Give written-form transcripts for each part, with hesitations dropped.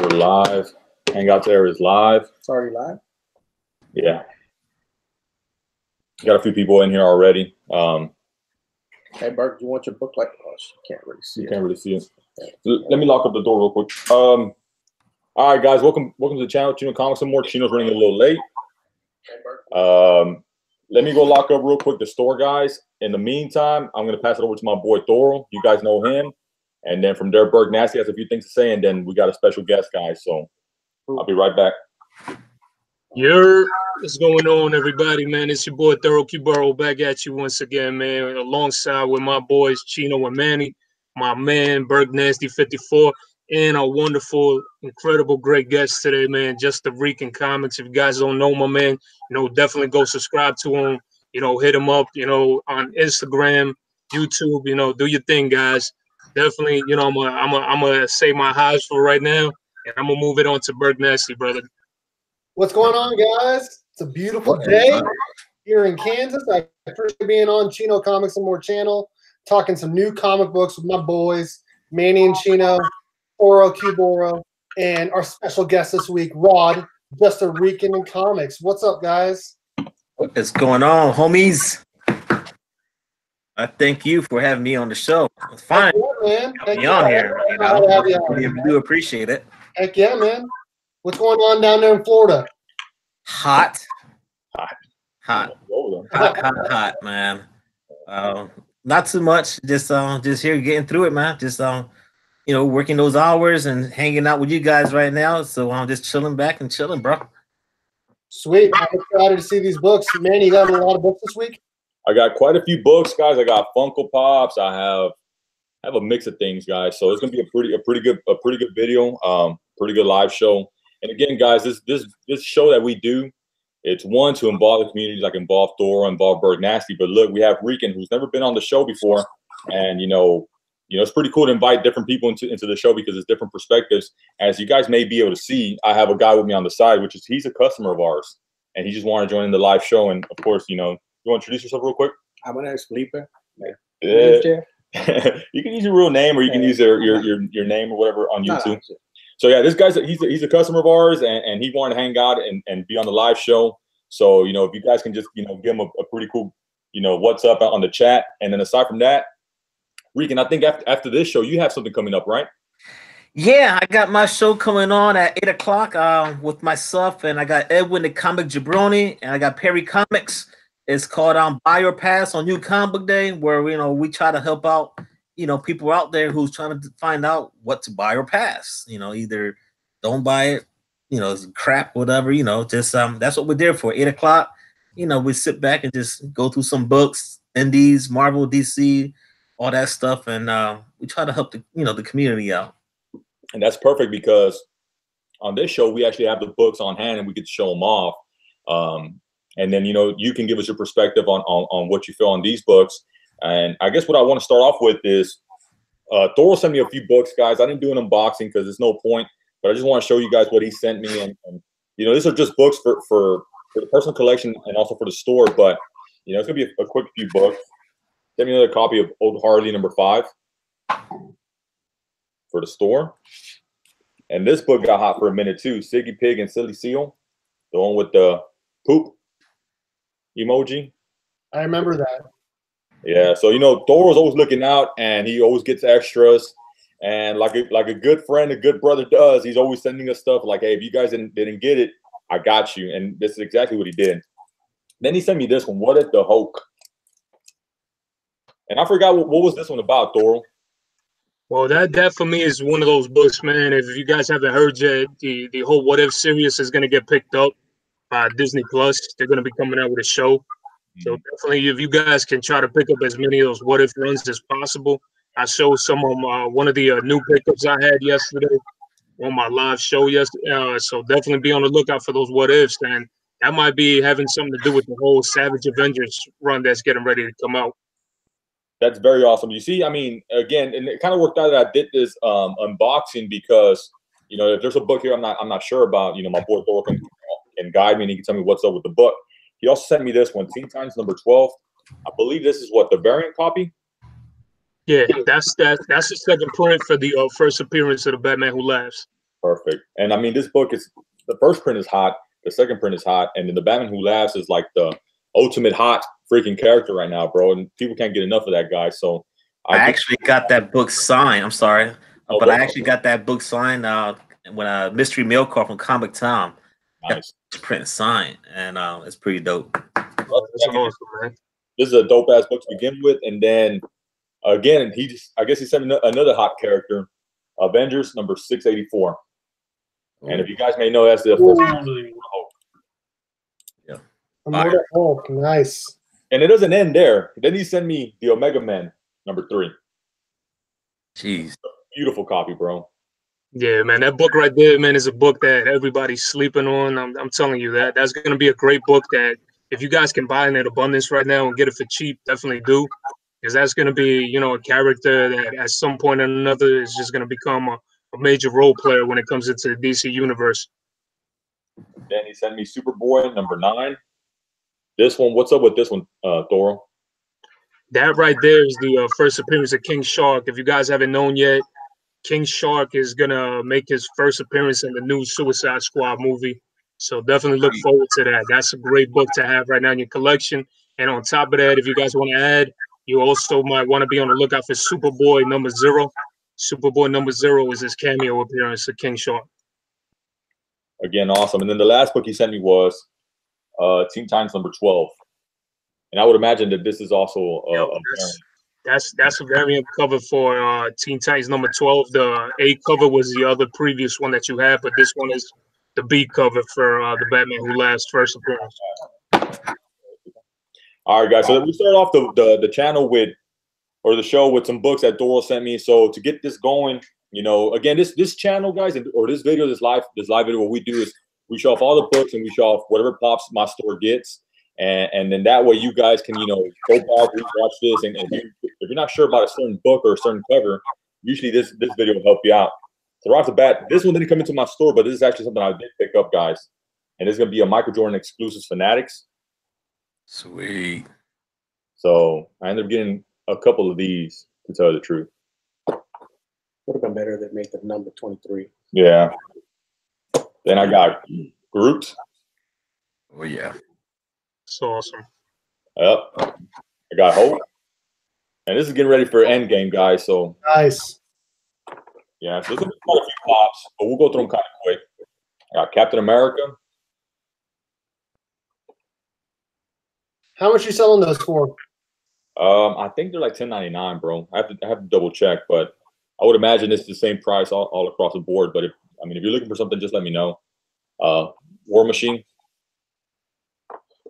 We're live. Hangouts there is live. It's already live? Yeah. Got a few people in here already. Hey, Bert, do you want your book like us? You can't really see it. You can't really see it. Let me lock up the door real quick. All right, guys, welcome to the channel, Chinocomics&more. Chino's running a little late. Let me go lock up real quick the store, guys. In the meantime, I'm going to pass it over to my boy Thoro. You guys know him. And then from there, Berg Nasty has a few things to say, and then we got a special guest, guys. So I'll be right back. What's going on, everybody, man? It's your boy ThoroQboro back at you once again, man, alongside with my boys Chino and Manny, my man Berg Nasty 54, and a wonderful, incredible, great guest today, man. Just the Rican Comics. If you guys don't know my man, definitely go subscribe to him. Hit him up, on Instagram, YouTube. Do your thing, guys. Definitely, I'm gonna say my highs for right now, and I'm gonna move it on to Berg Nasty, brother. What's going on, guys? It's a beautiful day here in Kansas. I appreciate being on Chinocomics&more channel, talking some new comic books with my boys, Manny and Chino, ThoroQboro, and our special guest this week, Rod, just a Rican in comics. What's up, guys? What's going on, homies? I thank you for having me on the show. It's fine. Man. Having me on here. I do appreciate it. Heck yeah, man. What's going on down there in Florida? Hot, man. Not too much. Just here getting through it, man. Just working those hours and hanging out with you guys right now. So I'm just chilling back and chilling, bro. Sweet. I'm excited to see these books. Man, you got a lot of books this week? I got quite a few books, guys. I got Funko Pops. I have a mix of things, guys. So it's gonna be a pretty good video, pretty good live show. And again, guys, this show that we do, it's one to involve the community, like involve Thor, involve Berg Nasty. But look, we have Rican, who's never been on the show before, and it's pretty cool to invite different people into the show because it's different perspectives. As you guys may be able to see, I have a guy with me on the side, he's a customer of ours, and he just wanted to join in the live show. And of course, you want to introduce yourself real quick? I'm gonna ask Felipe. You can use your real name, or you can use your name or whatever on YouTube. So yeah, this guy's he's a customer of ours, and he wanted to hang out and be on the live show. So if you guys can just give him a pretty cool what's up on the chat. And then aside from that, Rican, I think after this show you have something coming up, right? Yeah, I got my show coming on at 8 o'clock with myself, and I got Edwin the Comic Jabroni, and I got Perry Comics. It's called Buy or Pass on New Comic Book Day, where we try to help out people out there who's trying to find out what to buy or pass. Either don't buy it, it's crap, whatever. Just that's what we're there for. 8 o'clock. We sit back and just go through some books, indies, Marvel, DC, all that stuff, and we try to help the community out. And that's perfect because on this show we actually have the books on hand and we get to show them off. And then you can give us your perspective on what you feel on these books. And I guess what I want to start off with is Thor sent me a few books, guys. I didn't do an unboxing because there's no point, but I just want to show you guys what he sent me. And these are just books for the personal collection and also for the store. But it's gonna be a quick few books. Send me another copy of Old Harley #5 for the store. And this book got hot for a minute too. Siggy Pig and Silly Seal, the one with the poop emoji. I remember that. Yeah, so Thor is always looking out, and he always gets extras. And like a good friend, a good brother does, he's always sending us stuff like, "Hey, if you guys didn't get it, I got you." And this is exactly what he did. Then he sent me this one. What is the Hulk? And I forgot what was this one about, Thor? Well, that for me is one of those books, man. If you guys haven't heard yet, the whole What If series is gonna get picked up by Disney Plus. They're gonna be coming out with a show. So definitely, if you guys can try to pick up as many of those What If runs as possible. I showed some of one of the new pickups I had yesterday on my live show yesterday. So definitely be on the lookout for those What Ifs, and that might be having something to do with the whole Savage Avengers run that's getting ready to come out. That's very awesome. You see, I mean, again, and it kind of worked out that I did this unboxing because if there's a book here I'm not sure about, my boy Thor can guide me and he can tell me what's up with the book. He also sent me this one, Teen Titans #12. I believe this is what, the variant copy? Yeah, that's the second print for the first appearance of the Batman Who Laughs. Perfect. And I mean, this book is, the first print is hot, the second print is hot, and then the Batman Who Laughs is like the ultimate hot freaking character right now, bro. And people can't get enough of that guy. So I actually got that book signed. I'm sorry, Oh, but I actually got that book signed when a mystery mail call from Comic Tom. nice. Print signed, and it's pretty dope. That's awesome, man. This is a dope ass book to begin with, and then again, I guess he sent another hot character, Avengers number 684. And if you guys may know, that's the yeah. Immortal Hulk, nice. And it doesn't end there. Then he sent me the Omega Man number 3. Jeez, beautiful copy, bro. Yeah, man, that book right there, man, is a book that everybody's sleeping on. I'm telling you that's going to be a great book that if you guys can buy in abundance right now and get it for cheap, definitely do, because that's going to be, you know, a character that at some point or another is just going to become a major role player when it comes into the DC universe. Then he sent me Superboy number 9. This one, what's up with this one, Thoro? That right there is the first appearance of King Shark. If you guys haven't known yet, King Shark is gonna make his first appearance in the new Suicide Squad movie. So definitely look forward to that. That's a great book to have right now in your collection. And on top of that, if you guys want to add, you also might want to be on the lookout for Superboy number 0. Superboy number 0 is his cameo appearance of King Shark. Again, awesome. And then the last book he sent me was Teen Titans number 12. And I would imagine that this is also that's a variant cover for Teen Titans number 12. The A cover was the other previous one that you had, but this one is the B cover for the Batman Who Laughs first appearance. All right, guys. So we start off the channel with, or the show with, some books that Thoro sent me. So to get this going, you know, again, this channel, guys, or this video, this live video, what we do is we show off all the books and we show off whatever pops my store gets. And then that way you guys can, you know, go back, watch this. And if you're not sure about a certain book or a certain cover, usually this video will help you out. So right off the bat, this one didn't come into my store, but this is actually something I did pick up, guys. And it's going to be a Michael Jordan exclusive Fanatics. Sweet. So I ended up getting a couple of these, to tell you the truth. Would have been better if they made the number 23. Yeah. Then I got Groot. Oh, yeah. It's awesome. Yep. I got Hulk. And this is getting ready for Endgame, guys. So Nice. yeah, so there's going to be quite a few pops, but we'll go through them kind of quick. I got Captain America. How much you selling those for? I think they're like $10.99, bro. I have to double check, but I would imagine it's the same price all across the board. But if you're looking for something, just let me know. War Machine.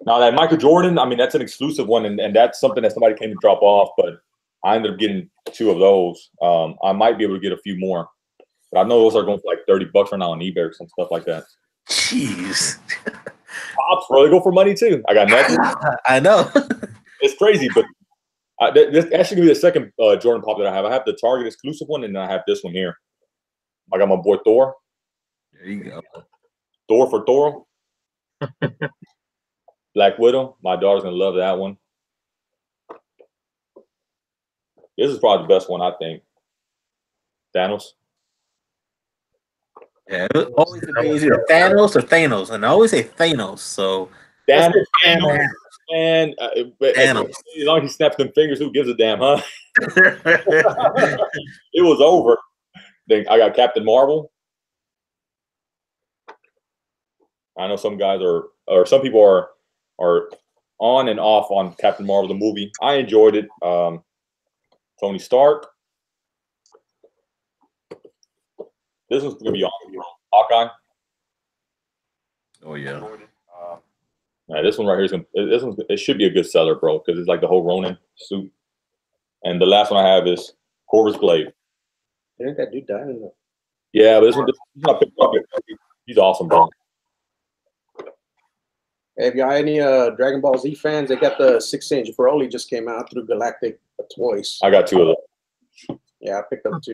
Now that Michael Jordan, I mean, that's an exclusive one, and that's something that somebody came to drop off, but I ended up getting 2 of those. I might be able to get a few more, but I know those are going for like $30 right now on eBay or some stuff like that. Jeez. Pops, bro, they go for money too. I got nothing. I know. It's crazy, but this actually gonna be the second Jordan pop that I have. I have the Target exclusive one, and then I have this one here. I got my boy Thor. There you go. Thor for Thor. Black Widow. My daughter's gonna love that one. This is probably the best one, I think. Thanos. Yeah, it always is either Thanos or Thanos, and I always say Thanos. So Thanos. Thanos. And as long as he snaps them fingers, who gives a damn, huh? It was over. Then I got Captain Marvel. I know some guys or some people are on and off on Captain Marvel, the movie. I enjoyed it. Tony Stark. This one's gonna be on Hawkeye. Oh yeah. Yeah, this one right here it should be a good seller, bro, because it's like the whole Ronin suit. And the last one I have is Corvus Blade. Didn't that dude die? Yeah, but this one I picked up. He's awesome, bro. Hey, if y'all any Dragon Ball Z fans, they got the 6-inch Broly just came out through Galactic Toys. I got 2 of them. Yeah, I picked up 2.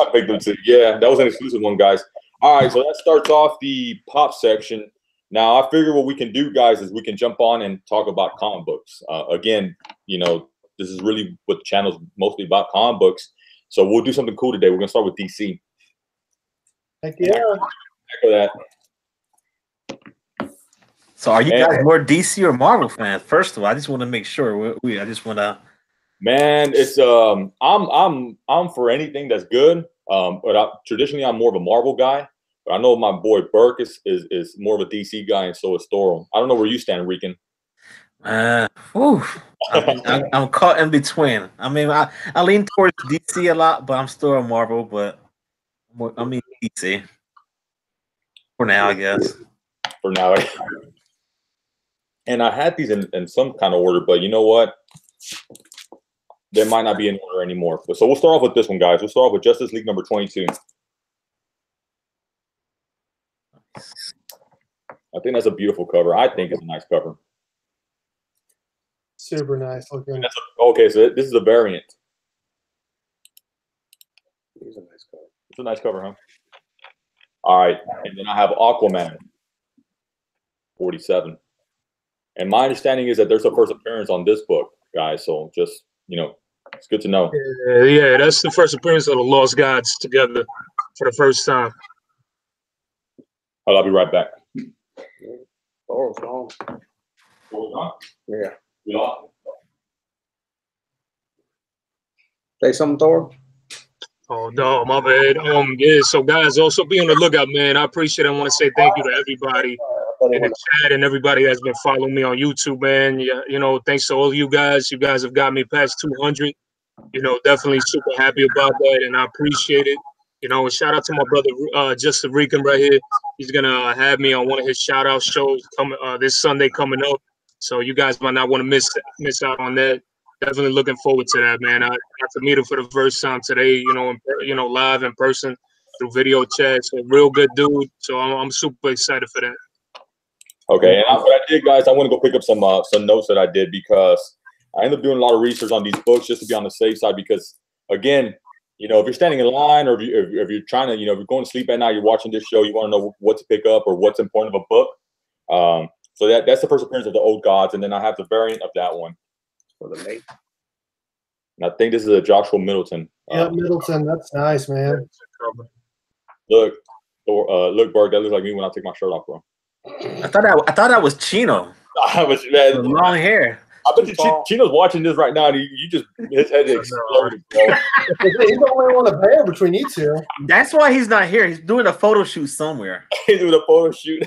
I picked them too. Yeah, that was an exclusive one, guys. All right, so that starts off the pop section. Now, I figure what we can do, guys, is we can jump on and talk about comic books. Again, you know, this is really what the channel's mostly about, comic books. So we'll do something cool today. We're going to start with DC. Heck yeah. Echo that. So are you guys more DC or Marvel fans? First of all, I just want to make sure I just want to. Man, it's I'm for anything that's good. But traditionally I'm more of a Marvel guy. But I know my boy Burke is more of a DC guy, and so is Thoro. I don't know where you stand, Rican. I'm caught in between. I mean, I lean towards DC a lot, but I'm still a Marvel. But I mean DC for now, I guess. For now, and I had these in some kind of order, but you know what? They might not be in order anymore. So we'll start off with this one, guys. We'll start off with Justice League number 22. I think that's a beautiful cover. I think it's a nice cover. Super nice looking. Okay, so this is a variant. It's a nice cover. It's a nice cover, huh? All right, and then I have Aquaman 47. And my understanding is that there's a first appearance on this book, guys. So just, it's good to know. Yeah, that's the first appearance of the Lost Gods together for the first time. I'll be right back. Thor's gone. Yeah. Say something, Thor? Oh no, my bad. Yeah. So guys, also be on the lookout, man. I appreciate it. I want to say thank you to everybody in the chat and everybody that's been following me on YouTube, man. Yeah, thanks to all of you guys. You guys have got me past 200. Definitely super happy about that, and I appreciate it. Shout out to my brother Justin Rican right here. He's gonna have me on one of his shout out shows coming this Sunday coming up. So you guys might not want to miss out on that. Definitely looking forward to that, man. I got to meet him for the first time today, live in person through video chat. So real good dude. So I'm super excited for that. Okay, and what I did, guys, I want to go pick up some notes that I did because I ended up doing a lot of research on these books just to be on the safe side. Because again, if you're standing in line or if you're trying to, if you're going to sleep at night, you're watching this show, you want to know what to pick up or what's important of a book. So that's the first appearance of the Old Gods, and then I have the variant of that one. For the mate. And I think this is a Joshua Middleton. Yeah, Middleton. That's nice, man. Look, Berg, that looks like me when I take my shirt off, bro. I thought that was Chino. Man, long hair. I bet you Chino's watching this right now, and his head exploded, bro. He's the only one to bear between you two. That's why he's not here. He's doing a photo shoot somewhere. He's doing a photo shoot.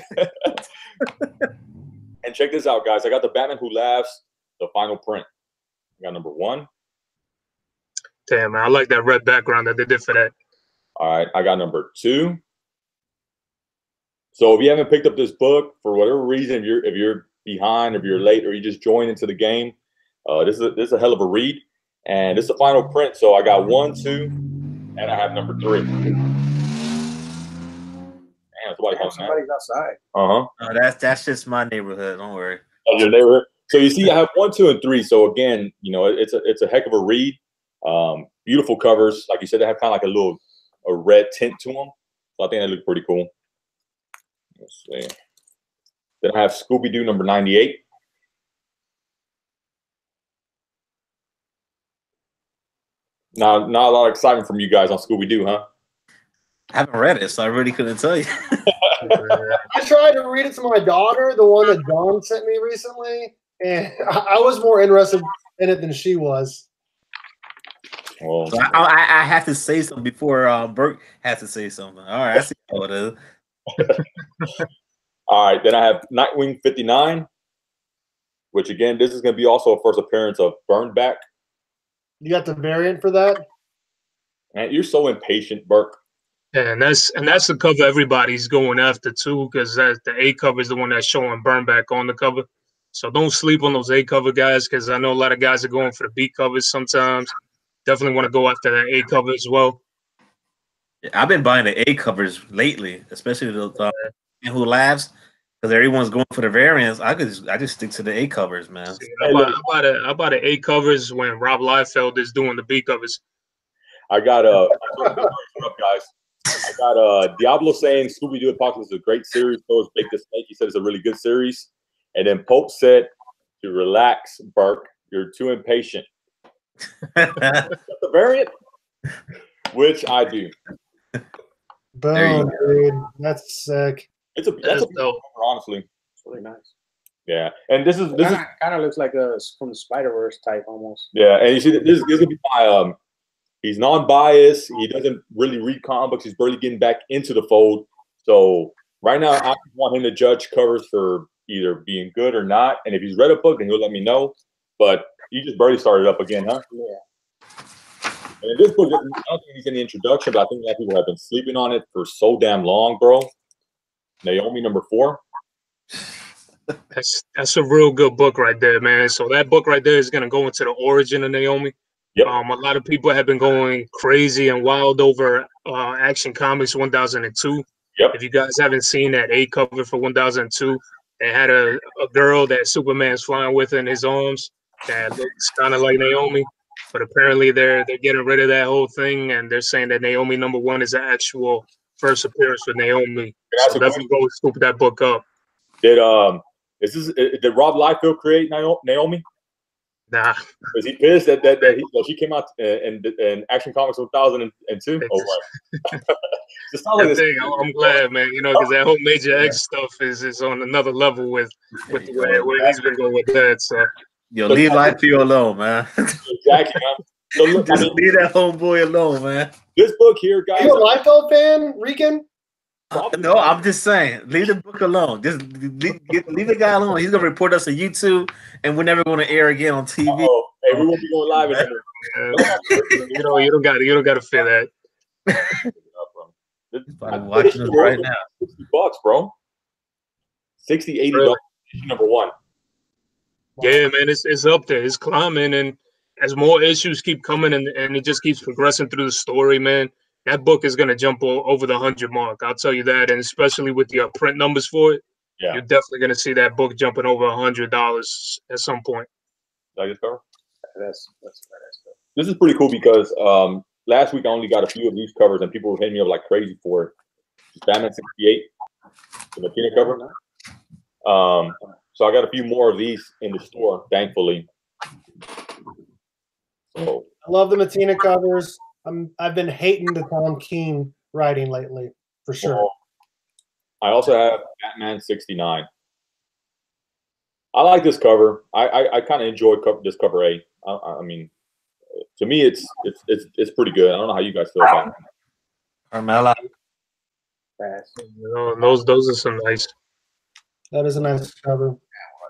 And check this out, guys. I got the Batman Who Laughs, the final print. I got number 1. Damn, man, I like that red background that they did for that. All right, I got number 2. So if you haven't picked up this book for whatever reason, if you're behind, if you're late, or you just joined into the game, this is a hell of a read, and this is the final print. So I got 1, 2, and I have number 3. Damn, somebody's outside. Oh, that's just my neighborhood. Don't worry. That's your neighborhood. So you see, I have 1, 2, and 3. So again, it's a heck of a read. Beautiful covers, like you said, they have kind of like a red tint to them. So I think they look pretty cool. Let's see. Then I have Scooby-Doo number 98. Now, not a lot of excitement from you guys on Scooby-Doo, huh? I haven't read it, so I really couldn't tell you. I tried to read it to my daughter, the one that Dawn sent me recently, and I was more interested in it than she was. Well, so I have to say something before Burke has to say something. All right, I see how it is. All right, then I have Nightwing 59, which again, this is going to be also a first appearance of Burnback. You got the variant for that? Man, you're so impatient, Burke. Yeah, and that's the cover everybody's going after too, because the A cover is the one that's showing Burnback on the cover. So don't sleep on those A cover guys, because I know a lot of guys are going for the B covers sometimes. Definitely want to go after that A cover as well. Yeah, I've been buying the A covers lately, especially the Who Laughs, because everyone's going for the variants. I just stick to the A covers, man. See, I bought the A covers when Rob Liefeld is doing the B covers. I got guys. I got Diablo saying Scooby-Doo Apocalypse is a great series. So is Bake the Snake. He said it's a really good series. And then Pope said to relax, Burke. You're too impatient. The variant, which I do. Boom, dude. That's sick. That's a cover, honestly. It's really nice. Yeah, and this is kind of looks like a from the Spider-Verse type almost. Yeah, and you see this is gonna be my he's non-biased. He doesn't really read comic books. He's barely getting back into the fold. So right now, I want him to judge covers for either being good or not. And if he's read a book, then he'll let me know. But you just barely started up again, huh? Yeah. And this book, I don't think he's in the introduction, but I think a lot of people have been sleeping on it for so damn long, bro. Naomi #4. That's a real good book right there, man. So that book right there is gonna go into the origin of Naomi. Yep. A lot of people have been going crazy and wild over Action Comics 1002. Yep. If you guys haven't seen that A cover for 1002, it had a girl that Superman's flying with in his arms that looks kind of like Naomi. But apparently they're getting rid of that whole thing, and they're saying that Naomi #1 is the actual first appearance for Naomi. So definitely go scoop that book up. Did Rob Liefeld create Naomi? Nah. Was he pissed that she came out in Action Comics 1002? Oh, right. I'm glad, man. You know, because that whole Major X stuff is on another level with where he's been going with that. So. Yo, leave Liefeld alone, man. Exactly, man. So look, just leave that homeboy alone, man. This book here, guys. Are you a Liefeld fan, Rican? No, I'm just saying, leave the book alone. Just leave the guy alone. He's gonna report us on YouTube, and we're never gonna air again on TV. Oh, hey, we won't be going live anymore. You don't got to fear that. He's probably watching us right now. $60, bro. $60, $80 #1. Yeah, man, it's up there. It's climbing, and as more issues keep coming, and it just keeps progressing through the story, man. That book is gonna jump over the 100 mark. I'll tell you that, and especially with the print numbers for it, you're definitely gonna see that book jumping over $100 at some point. Did I just cover? That's This is pretty cool because last week I only got a few of these covers, and people were hitting me up like crazy for it. Batman 68, the Martina cover. So I got a few more of these in the store, thankfully. So I love the Martina covers. I've been hating the Tom King writing lately, for sure. I also have Batman 69. I like this cover. I kind of enjoy this cover A. I mean, to me, it's pretty good. I don't know how you guys feel about it. Carmela. Those are some nice. That is a nice cover.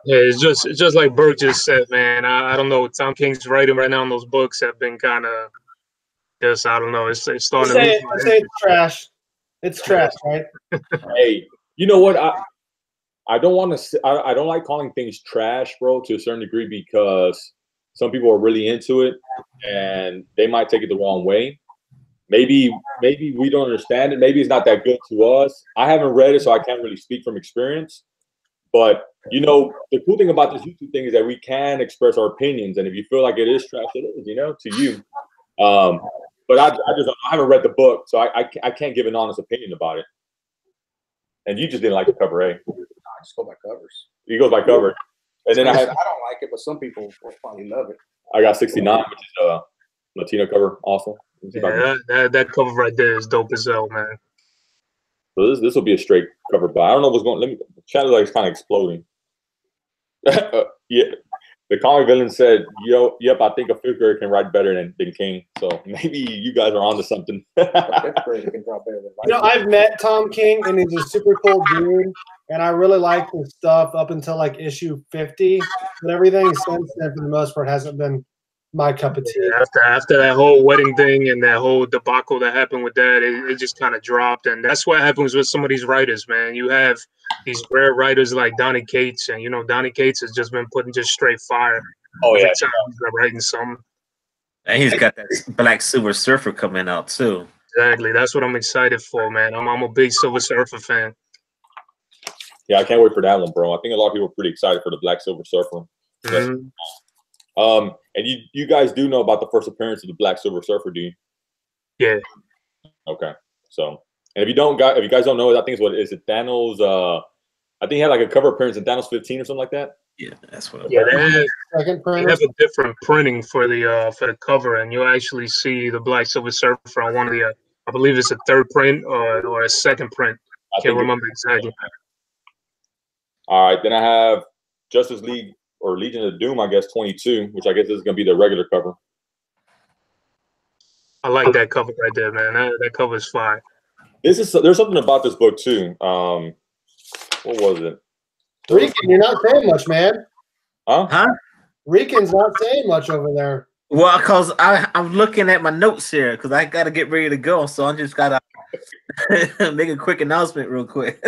Yeah, it's just like Burke just said, man. I don't know. Tom King's writing right now on those books have been kind of just, I don't know. It's starting to say it's trash. It's trash, right? Hey, you know what? I don't want to. I don't like calling things trash, bro, to a certain degree, because some people are really into it and they might take it the wrong way. Maybe we don't understand it. Maybe it's not that good to us. I haven't read it, so I can't really speak from experience. But you know, the cool thing about this YouTube thing is that we can express our opinions, and if you feel like it is trash, it is. You know, to you. But I haven't read the book, so I can't give an honest opinion about it. And you just didn't like the cover A. I just go by covers. He goes by cover. And then I don't like it, but some people will probably love it. I got 69, which is a Latino cover, also. Yeah, that cover right there is dope as hell, man. So this will be a straight cover buy. I don't know what's going. Let me. Chat is like kind of exploding. Yeah, the comic villain said, yep, I think a fifth grader can write better than King. So maybe you guys are onto something. I've met Tom King, and he's a super cool dude, and I really like his stuff up until like issue 50. But everything since then, for the most part, hasn't been my cup of tea. Yeah, after that whole wedding thing and that whole debacle that happened with that, it just kind of dropped. And that's what happens with some of these writers, man. You have these rare writers like Donny Cates, and Donny Cates has just been putting just straight fire. Oh yeah, he's been writing something. And he's got that Black Silver Surfer coming out too. Exactly, that's what I'm excited for, man. I'm a big Silver Surfer fan. Yeah, I can't wait for that one, bro. I think a lot of people are pretty excited for the Black Silver Surfer. Mm-hmm. And you guys do know about the first appearance of the Black Silver Surfer, do you? Yeah. Okay. So, and if you guys don't know it, I think it's Thanos. I think he had like a cover appearance in Thanos 15 or something like that. Yeah, that's what. Yeah, they have a different printing for the cover, and you'll actually see the Black Silver Surfer on one of the I believe it's a third print or a second print. I can't remember exactly. All right, then I have Justice League or Legion of Doom, I guess 22, which I guess is going to be the regular cover. I like that cover right there, man. That cover is fire. There's something about this book too. What was it? Rican, you're not saying much, man. Huh? Rican's not saying much over there. Well, because I'm looking at my notes here because I got to get ready to go. So I just got to make a quick announcement real quick.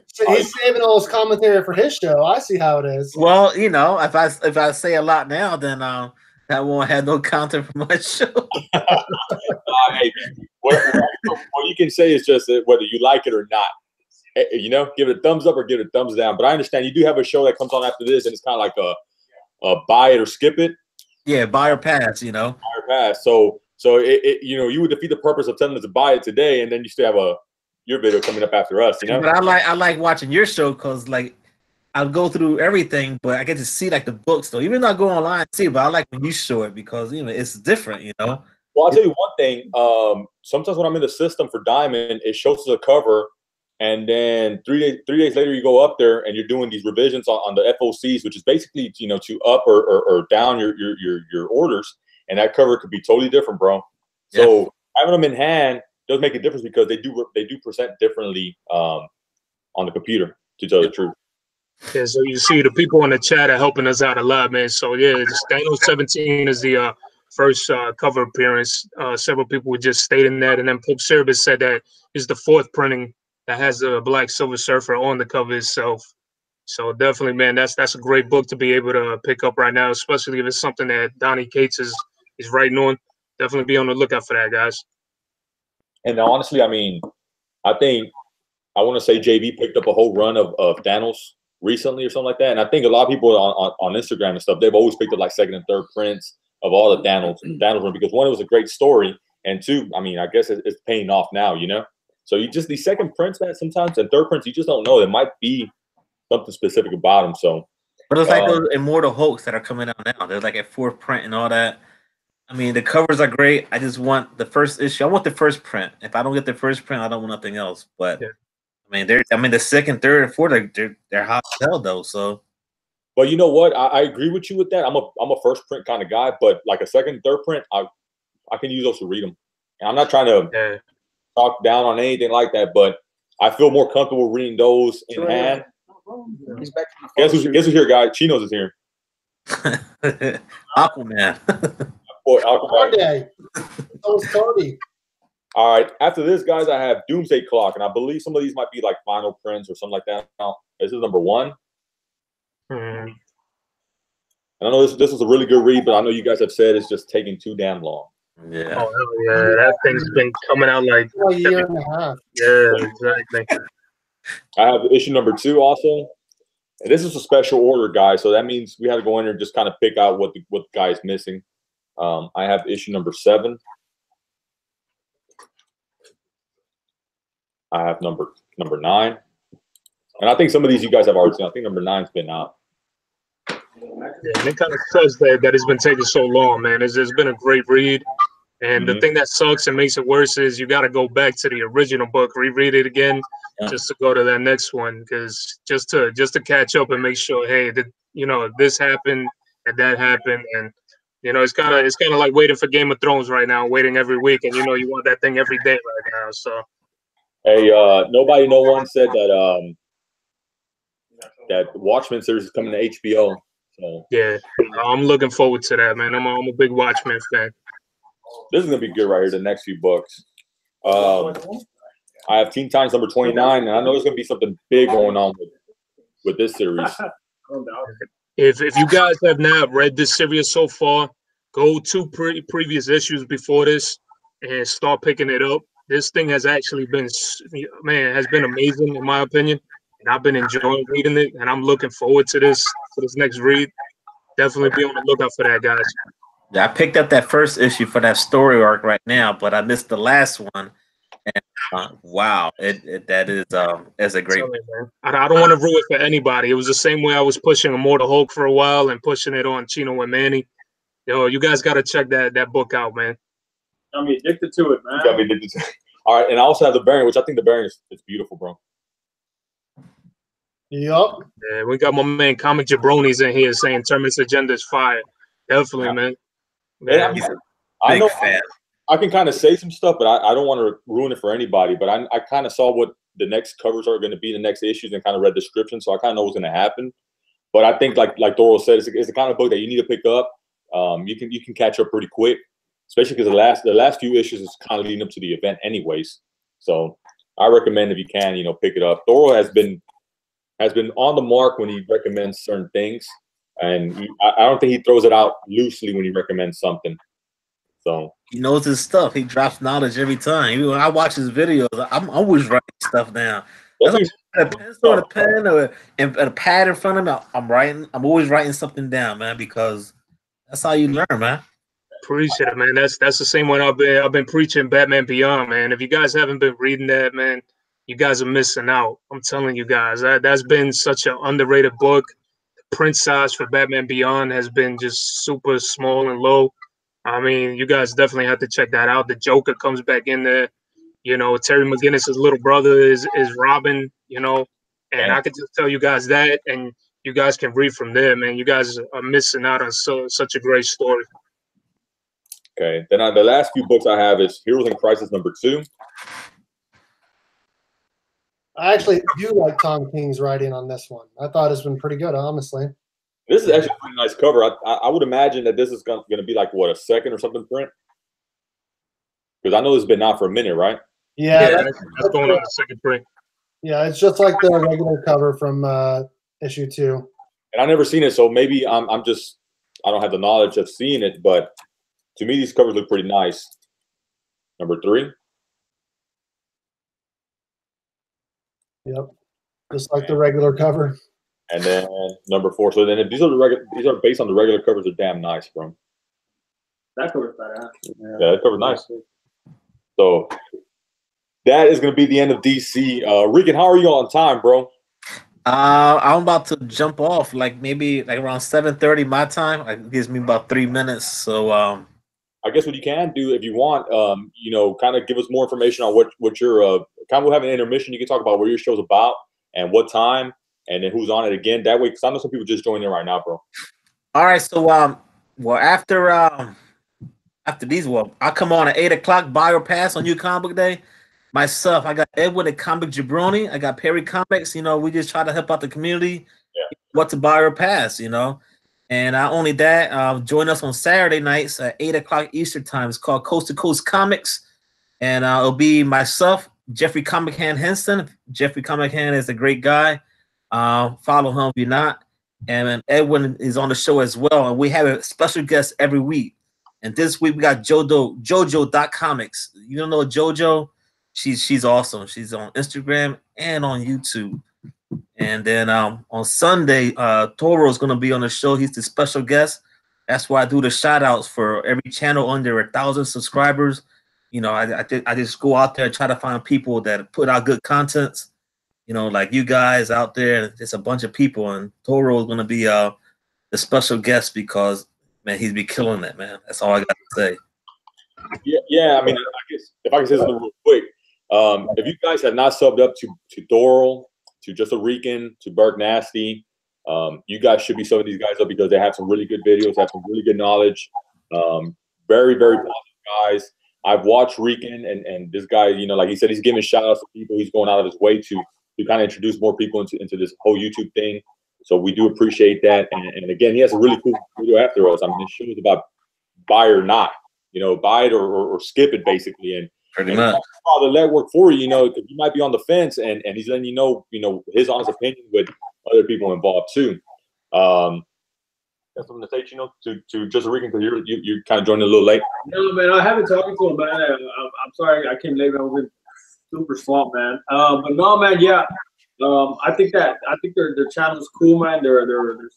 So he's saving all his commentary for his show. I see how it is. Well, you know, if I say a lot now, then I won't have no content for my show. Hey, what you can say is just that whether you like it or not. You know, give it a thumbs up or give it a thumbs down. But I understand you do have a show that comes on after this, and it's kind of like a buy it or skip it. Yeah, buy or pass. You know, buy or pass. So you know, you would defeat the purpose of telling us to buy it today, and then you still have your video coming up after us. You know, but I like watching your show because like I'll go through everything, but I get to see like the books though. Even though I go online and see, but I like when you show it because you know it's different. You know. Well, I'll tell you one thing. Sometimes when I'm in the system for Diamond, it shows us a cover. And then 3 days later, you go up there and you're doing these revisions on the FOCs, which is basically, you know, to up or down your orders. And that cover could be totally different, bro. So having them in hand does make a difference because they do present differently on the computer, to tell the truth. Yeah, so you see the people in the chat are helping us out a lot, man. So yeah, Daniel 17 is the first cover appearance. Several people were just stating that, and then Pope Cerebus said that is the fourth printing that has a Black Silver Surfer on the cover itself. So definitely, man, that's a great book to be able to pick up right now, especially if it's something that Donnie Cates is writing on. Definitely be on the lookout for that, guys. And honestly, I mean, I want to say JB picked up a whole run of Thanos recently or something like that. And I think a lot of people on Instagram and stuff, they've always picked up like second and third prints of all the Thanos run because one, it was a great story, and two, I mean, I guess it's paying off now, you know. So you just these second prints, man, sometimes and third prints, you just don't know. There might be something specific about them. So, but it's like those Immortal Hulks that are coming out now. There's like a fourth print and all that. I mean, the covers are great. I just want the first issue. I want the first print. If I don't get the first print, I don't want nothing else. But I mean, the second, third, and fourth, they're hot as hell though. So, but you know what? I agree with you with that. I'm a first print kind of guy, but like a second, third print, I can use those to read them. And I'm not trying to talk down on anything like that, but I feel more comfortable reading those in hand. He's back. Guess who's here, guys? Chino's is here. Aquaman. Aquaman. All right. After this, guys, I have Doomsday Clock, and I believe some of these might be like final prints or something like that. Now, this is number 1. And I know this was a really good read, but I know you guys have said it's just taking too damn long. Yeah. Oh, hell yeah. That thing's been coming out like a year and a half. Yeah, exactly. I have issue number 2 also. And this is a special order, guys. So that means we had to go in there and just kind of pick out what the guy is missing. I have issue number 7. I have number 9. And I think some of these you guys have already seen. I think number 9's been out. Yeah, and it kind of sucks that it's been taking so long, man. It's been a great read. And the thing that sucks and makes it worse is you got to go back to the original book, reread it again, just to go to that next one, because just to catch up and make sure, hey, this happened and that happened, and it's kind of like waiting for Game of Thrones right now, waiting every week, and you want that thing every day right now. So, hey, no one said that that the Watchmen series is coming to HBO. So yeah, I'm looking forward to that, man. I'm a big Watchmen fan. This is gonna be good right here. The next few books. I have Teen Titans number 29, and I know there's gonna be something big going on with this series. If you guys have not read this series so far, go to previous issues before this and start picking it up. This thing has actually been, has been amazing in my opinion, and I've been enjoying reading it, and I'm looking forward to this next read. Definitely be on the lookout for that, guys. Yeah, I picked up that first issue for that story arc right now, but I missed the last one. And wow, that is a great. I don't want to ruin it for anybody. It was the same way I was pushing Immortal Hulk for a while and pushing it on Chino and Manny. You guys got to check that book out, man. Got me addicted to it, man. Got me addicted to it. All right, and I also have the variant, which I think the variant is beautiful, bro. Yup. Yeah, we got my man Comic Jabroni's in here saying Terminus Agenda is fire. Definitely, man. Yeah, I know fan. I can kind of say some stuff, but I don't want to ruin it for anybody. But I kind of saw what the next covers are going to be, the next issues, and kind of read descriptions, so I kind of know what's going to happen. But I think, like Thoro said, it's the kind of book that you need to pick up. You can catch up pretty quick, especially because the last few issues is kind of leading up to the event, anyways. So I recommend if you can, pick it up. Thoro has been on the mark when he recommends certain things, and I don't think he throws it out loosely when he recommends something. So he knows his stuff. He drops knowledge every time. When I watch his videos, I'm always writing stuff down. That's a pencil and a pen or a pad in front of me. I'm writing. I'm always writing something down, man, because that's how you learn, man. Appreciate it, man. That's the same one I've been preaching, Batman Beyond, man. If you guys haven't been reading that, man, you guys are missing out. I'm telling you guys, that's been such an underrated book. The print size for Batman Beyond has been just super small and low. I mean, you guys definitely have to check that out. The Joker comes back in there. Terry McGinnis' little brother is Robin, and I can just tell you guys that, and you guys can read from there, man. You guys are missing out on such a great story. Okay. Then the last few books I have is Heroes in Crisis #2. I actually do like Tom King's writing on this one. I thought it's been pretty good, honestly. This is actually a pretty nice cover. I would imagine that this is going to be like, what, a second or something print? Because I know it's been out for a minute, right? Yeah, that's going on the second print. Yeah, it's just like the regular cover from issue 2. And I've never seen it, so maybe I don't have the knowledge of seeing it, but to me, these covers look pretty nice. #3. Yep, just like the regular cover. And then #4. So then these are based on the regular covers. Are damn nice, bro. That cover's badass. Yeah, that cover's nice. So that is going to be the end of DC. Regan, how are you on time, bro? I'm about to jump off, maybe around 7:30 my time. It gives me about 3 minutes. So I guess what you can do if you want, kind of give us more information on what your kind of have an intermission. You can talk about what your show's about and what time, and then who's on it again. That way, because I know some people just joined in right now, bro. All right. So well after these, I'll come on at 8 o'clock. Buy or pass on New Comic Book Day. Myself, I got Edwin at Comic Jabroni. I got Perry Comics. We just try to help out the community. Yeah. What to buy or pass, And not only that, join us on Saturday nights at 8 o'clock Eastern time. It's called Coast to Coast Comics. And it'll be myself, Jeffrey Comic Hand Henson. Jeffrey Comic Hand is a great guy. Follow him if you're not. And Edwin is on the show as well. And we have a special guest every week. And this week we got Jojo.comics. You don't know Jojo? She's awesome. She's on Instagram and on YouTube. And then on Sunday, Thoro is going to be on the show. He's the special guest. That's why I do the shout outs for every channel under 1,000 subscribers. I just go out there and try to find people that put out good content. Like you guys out there. It's a bunch of people, and Thoro is going to be the special guest because, man, he's be killing it, man. That's all I got to say. Yeah. I mean, I guess if I can say something real quick, if you guys have not subbed up to Thoro, to Just a Rican, to Burke Nasty, you guys should be subbing these guys up because they have some really good videos, have some really good knowledge. Very, very positive guys. I've watched Rican and this guy, like he said, he's giving shout outs to people. He's going out of his way to kind of introduce more people into this whole YouTube thing. So we do appreciate that. And again, he has a really cool video after us. I mean, this show is about buy or not, buy it or skip it basically. And pretty much the legwork for you, because you might be on the fence and he's letting you know, his honest opinion with other people involved too. That's something to say, to Just a Rican, because you kind of joined a little late. No, man, I haven't talked to him, man. I'm sorry I came late. I've been super swamped, man. But no, man, yeah. I think their channel is cool, man. Their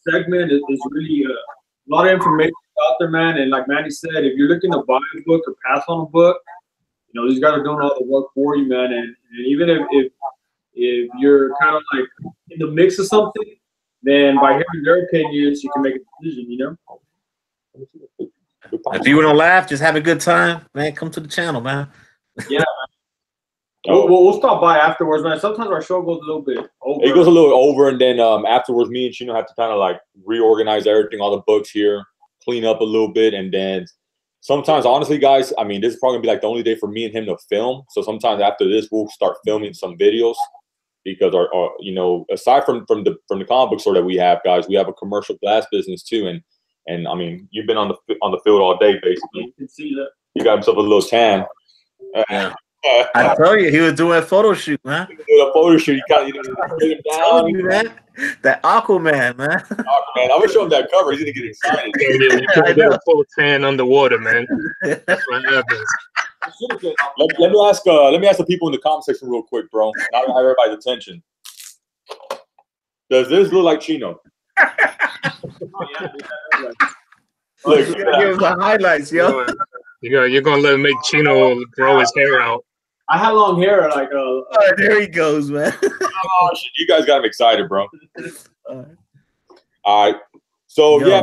segment is really a lot of information out there, man. And like Manny said, if you're looking to buy a book or pass on a book, these guys are doing all the work for you, man. And even if you're kind of like in the mix of something, then by hearing their opinions, you can make a decision, If you want to laugh, just have a good time, man, come to the channel, man. Yeah, We'll stop by afterwards, man. Sometimes our show goes a little bit over. It goes a little over, and then afterwards, me and Chino have to kind of like reorganize everything, all the books here, clean up a little bit, and then sometimes, honestly, guys, I mean, this is probably gonna be like the only day for me and him to film. So sometimes after this, we'll start filming some videos because our you know, aside from the comic book store that we have, guys, we have a commercial glass business too, and I mean, you've been on the field all day, basically. You can see that. You got himself a little tan. Yeah. I tell you, he was doing a photo shoot, man. Doing a photo shoot, you kind of get him down. You, man. That Aquaman, man. Aquaman. I'm gonna show him that cover. He's gonna get excited. You can't get a full tan underwater, man. That's what happens. Let me ask the people in the comment section real quick, bro. Now I have everybody's attention. Does this look like Chino? Look, you gotta give us the highlights, yo. You're gonna let him make Chino grow his hair out. I had long hair, like Oh, there he goes, man. Oh shit, you guys got him excited, bro. All right. So yeah,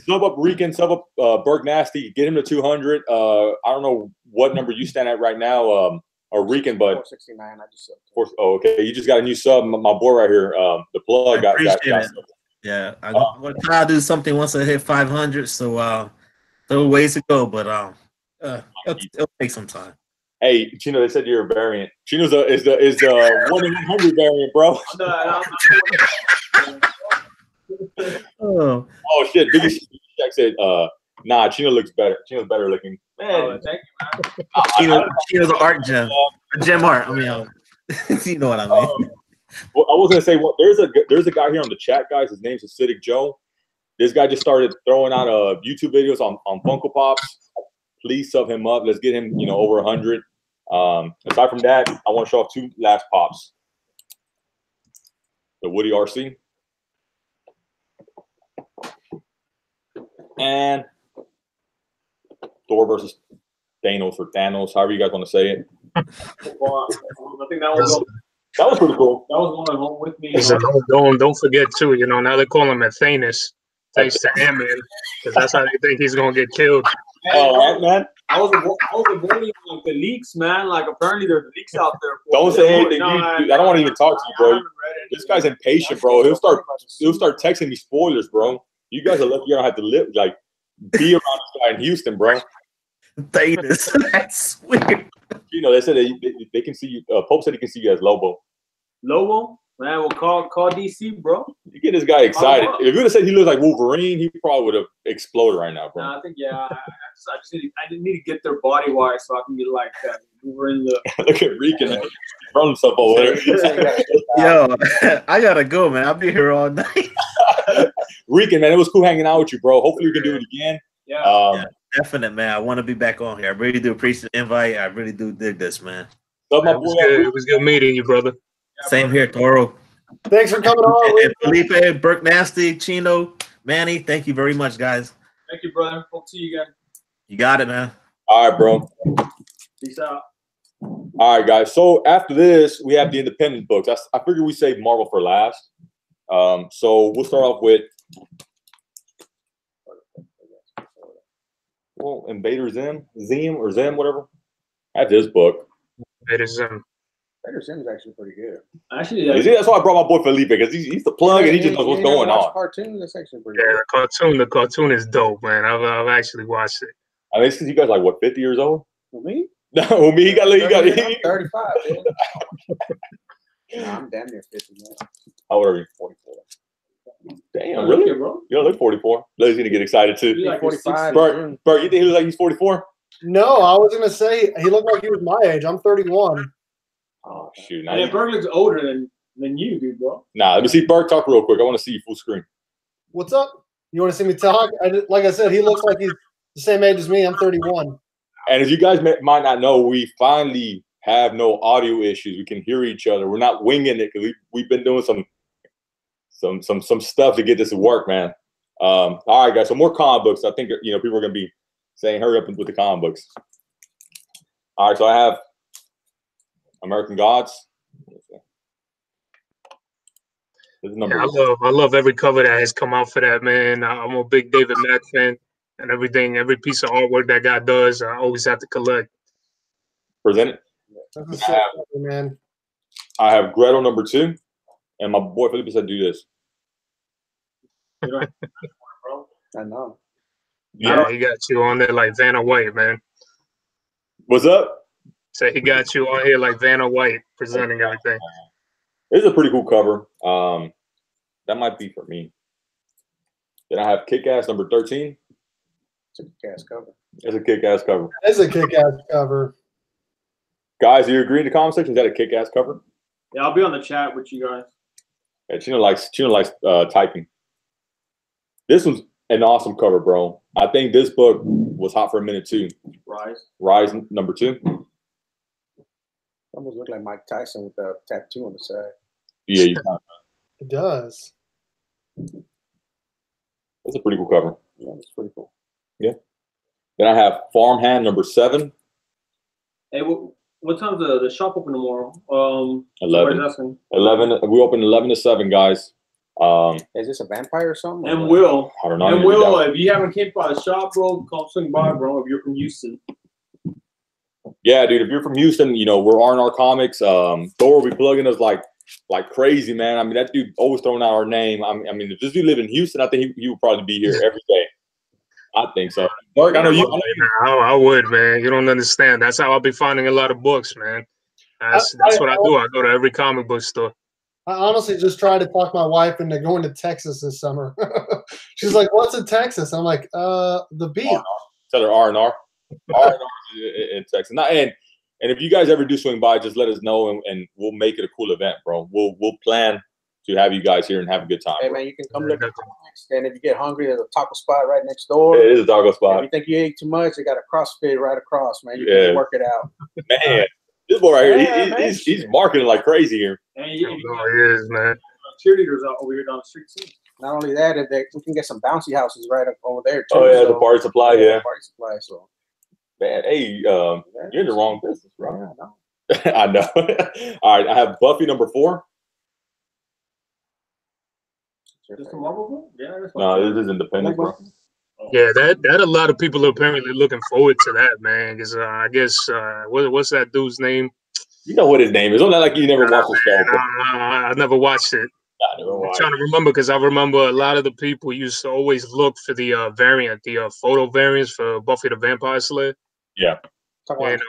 sub up Rican, sub up Burke Nasty, get him to 200. I don't know what number you stand at right now, or Rican, but 469. I just oh, okay. You just got a new sub. My boy right here, the plug got yeah, I'm gonna try to do something once I hit 500. So there are ways to go, but it'll take some time. Hey, Chino, they said you're a variant. Chino's is the 1 in 100 variant, bro. Oh shit! Biggest Jack said, "Nah, Chino looks better. Chino's better looking." Man, thank you, man. Chino's an art gem, gem art. I mean, you know what I mean. Well, I was gonna say, there's a guy here on the chat, guys. His name's Acidic Joe. This guy just started throwing out YouTube videos on Funko Pops. Please sub him up. Let's get him, over 100. Aside from that, I want to show off 2 last pops. The Woody RC and Thor versus Thanos, or Thanos, however you guys want to say it. I think that was pretty cool. That was one at home with me. Don't forget too. Now they call him Thanos, thanks to Ant-Man, because that's how they think he's gonna get killed. Oh, Ant-Man. I was avoiding like the leaks, man. Like apparently there's leaks out there. Don't say anything. I don't want to even talk to you, bro. This guy's impatient, bro. He'll start texting me spoilers, bro. You guys are lucky you don't have to be around this guy in Houston, bro. Thanos. That's weird. They said they can see you. Pope said he can see you as Lobo. Lobo? Man, we'll call DC, bro. You get this guy excited. If you would have said he looks like Wolverine, he probably would have exploded right now, bro. I think, I just need to get their body wise so I can get like that. Wolverine look. Look at Rican throwing himself over there. Yo, I gotta go, man. I'll be here all night. Rican, man, it was cool hanging out with you, bro. Hopefully we can do it again. Yeah. Definite, man. I want to be back on here. I really do appreciate the invite. I really do dig this, man. It was good meeting you, brother. Same here, Toro. Thanks for coming on. And Felipe, Burke Nasty, Chino, Manny, thank you very much, guys. Thank you, brother. Hope to see you again. You got it, man. All right, bro. Peace out. All right, guys. So after this, we have the independent books. I figured we save Marvel for last. So we'll start off with Invader Zim, whatever. I have this book. Invader Zim. Invader Zim is actually pretty good. Actually, that's why I brought my boy Felipe, because he's the plug and he just knows what's going on. Cartoon, that's actually pretty good. The cartoon is dope, man. I've actually watched it. I mean, because you guys like what, 50 years old? For me? No, me. I'm 35. I'm damn near 50 now. How old are you? 44. Damn, really? Bro. You don't look 44. Blaze's gonna get excited too. Like 45. Bert, you think he looks like he's 44? No, I was gonna say he looked like he was my age. I'm 31. Oh shoot! And Bert looks older than you do, bro. Nah, let me see Bert talk real quick. I want to see you full screen. What's up? You want to see me talk? Like I said, he looks like he's the same age as me. I'm 31. And as you guys might not know, we finally have no audio issues. We can hear each other. We're not winging it because we've been doing some stuff to get this to work, man. All right, guys. So more comic books. I think people are gonna be saying, "Hurry up with the comic books." All right. So I have American Gods. I love every cover that has come out for that, man. I'm a big David Mack fan, and every piece of artwork that guy does, I always have to collect. Present it. That's a sick cover, man. I have Gretel number 2, and my boy Felipe said, "Do this." I know. Yeah, he got you on there like Vanna White, man. What's up? So he got you on here like Vanna White presenting everything. This is a pretty cool cover. That might be for me. Then I have Kick-Ass number 13. It's a kick-ass cover. It's a kick-ass cover. It's a kick-ass cover. Guys, do you agree in the comment section? Is that a kick-ass cover? Yeah, I'll be on the chat with you guys. Yeah, Chino likes typing. This was an awesome cover, bro. I think this book was hot for a minute too. Rise number 2. Almost look like Mike Tyson with a tattoo on the side. Yeah, you got it. It does. That's a pretty cool cover. Yeah, it's pretty cool. Yeah. Then I have Farmhand number 7. Hey, what time's the shop open tomorrow? 11. 11. We open 11 to 7, guys. Is this a vampire or something? And Will, I don't know. and Will, if you haven't came by the shop, bro, come swing by, bro. If you're from Houston. Yeah, dude. If you're from Houston, you know we're R&R Comics. Thor will be plugging us like crazy, man. I mean, that dude always throwing out our name. I mean, if this dude live in Houston, I think he would probably be here every day. I think so. Mark, I know you. I would, man. You don't understand. That's how I'll be finding a lot of books, man. That's what I do. I go to every comic book store. I honestly just tried to talk my wife into going to Texas this summer. She's like, "What's in Texas?" I'm like, "The beach." Tell her R&R. R&R in Texas. And if you guys ever do swing by, just let us know, and we'll make it a cool event, bro. We'll plan to have you guys here and have a good time. Hey, man, you can come look at comics, and if you get hungry, there's a taco spot right next door. It is a taco spot. If you think you ate too much, they got a CrossFit right across, man. You can work it out. Man, this boy right here, he's marketing like crazy here. And he is, man. Cheerleaders out over here down the street too. Not only that, we can get some bouncy houses right up over there too. Oh yeah, the party supply, yeah. Party supply, so. Man, hey, you're in the wrong business, bro. Yeah, I know. I know. All right, I have Buffy number 4. Is this a Marvel book? Yeah. No, this is independent, bro. Yeah, that a lot of people are apparently looking forward to that, man. Because I guess what's that dude's name? You know what his name is. Don't act like you never watched the show. I never watched it. I'm trying to remember because I remember a lot of the people used to always look for the variant, the photo variants for Buffy the Vampire Slayer. Yeah. And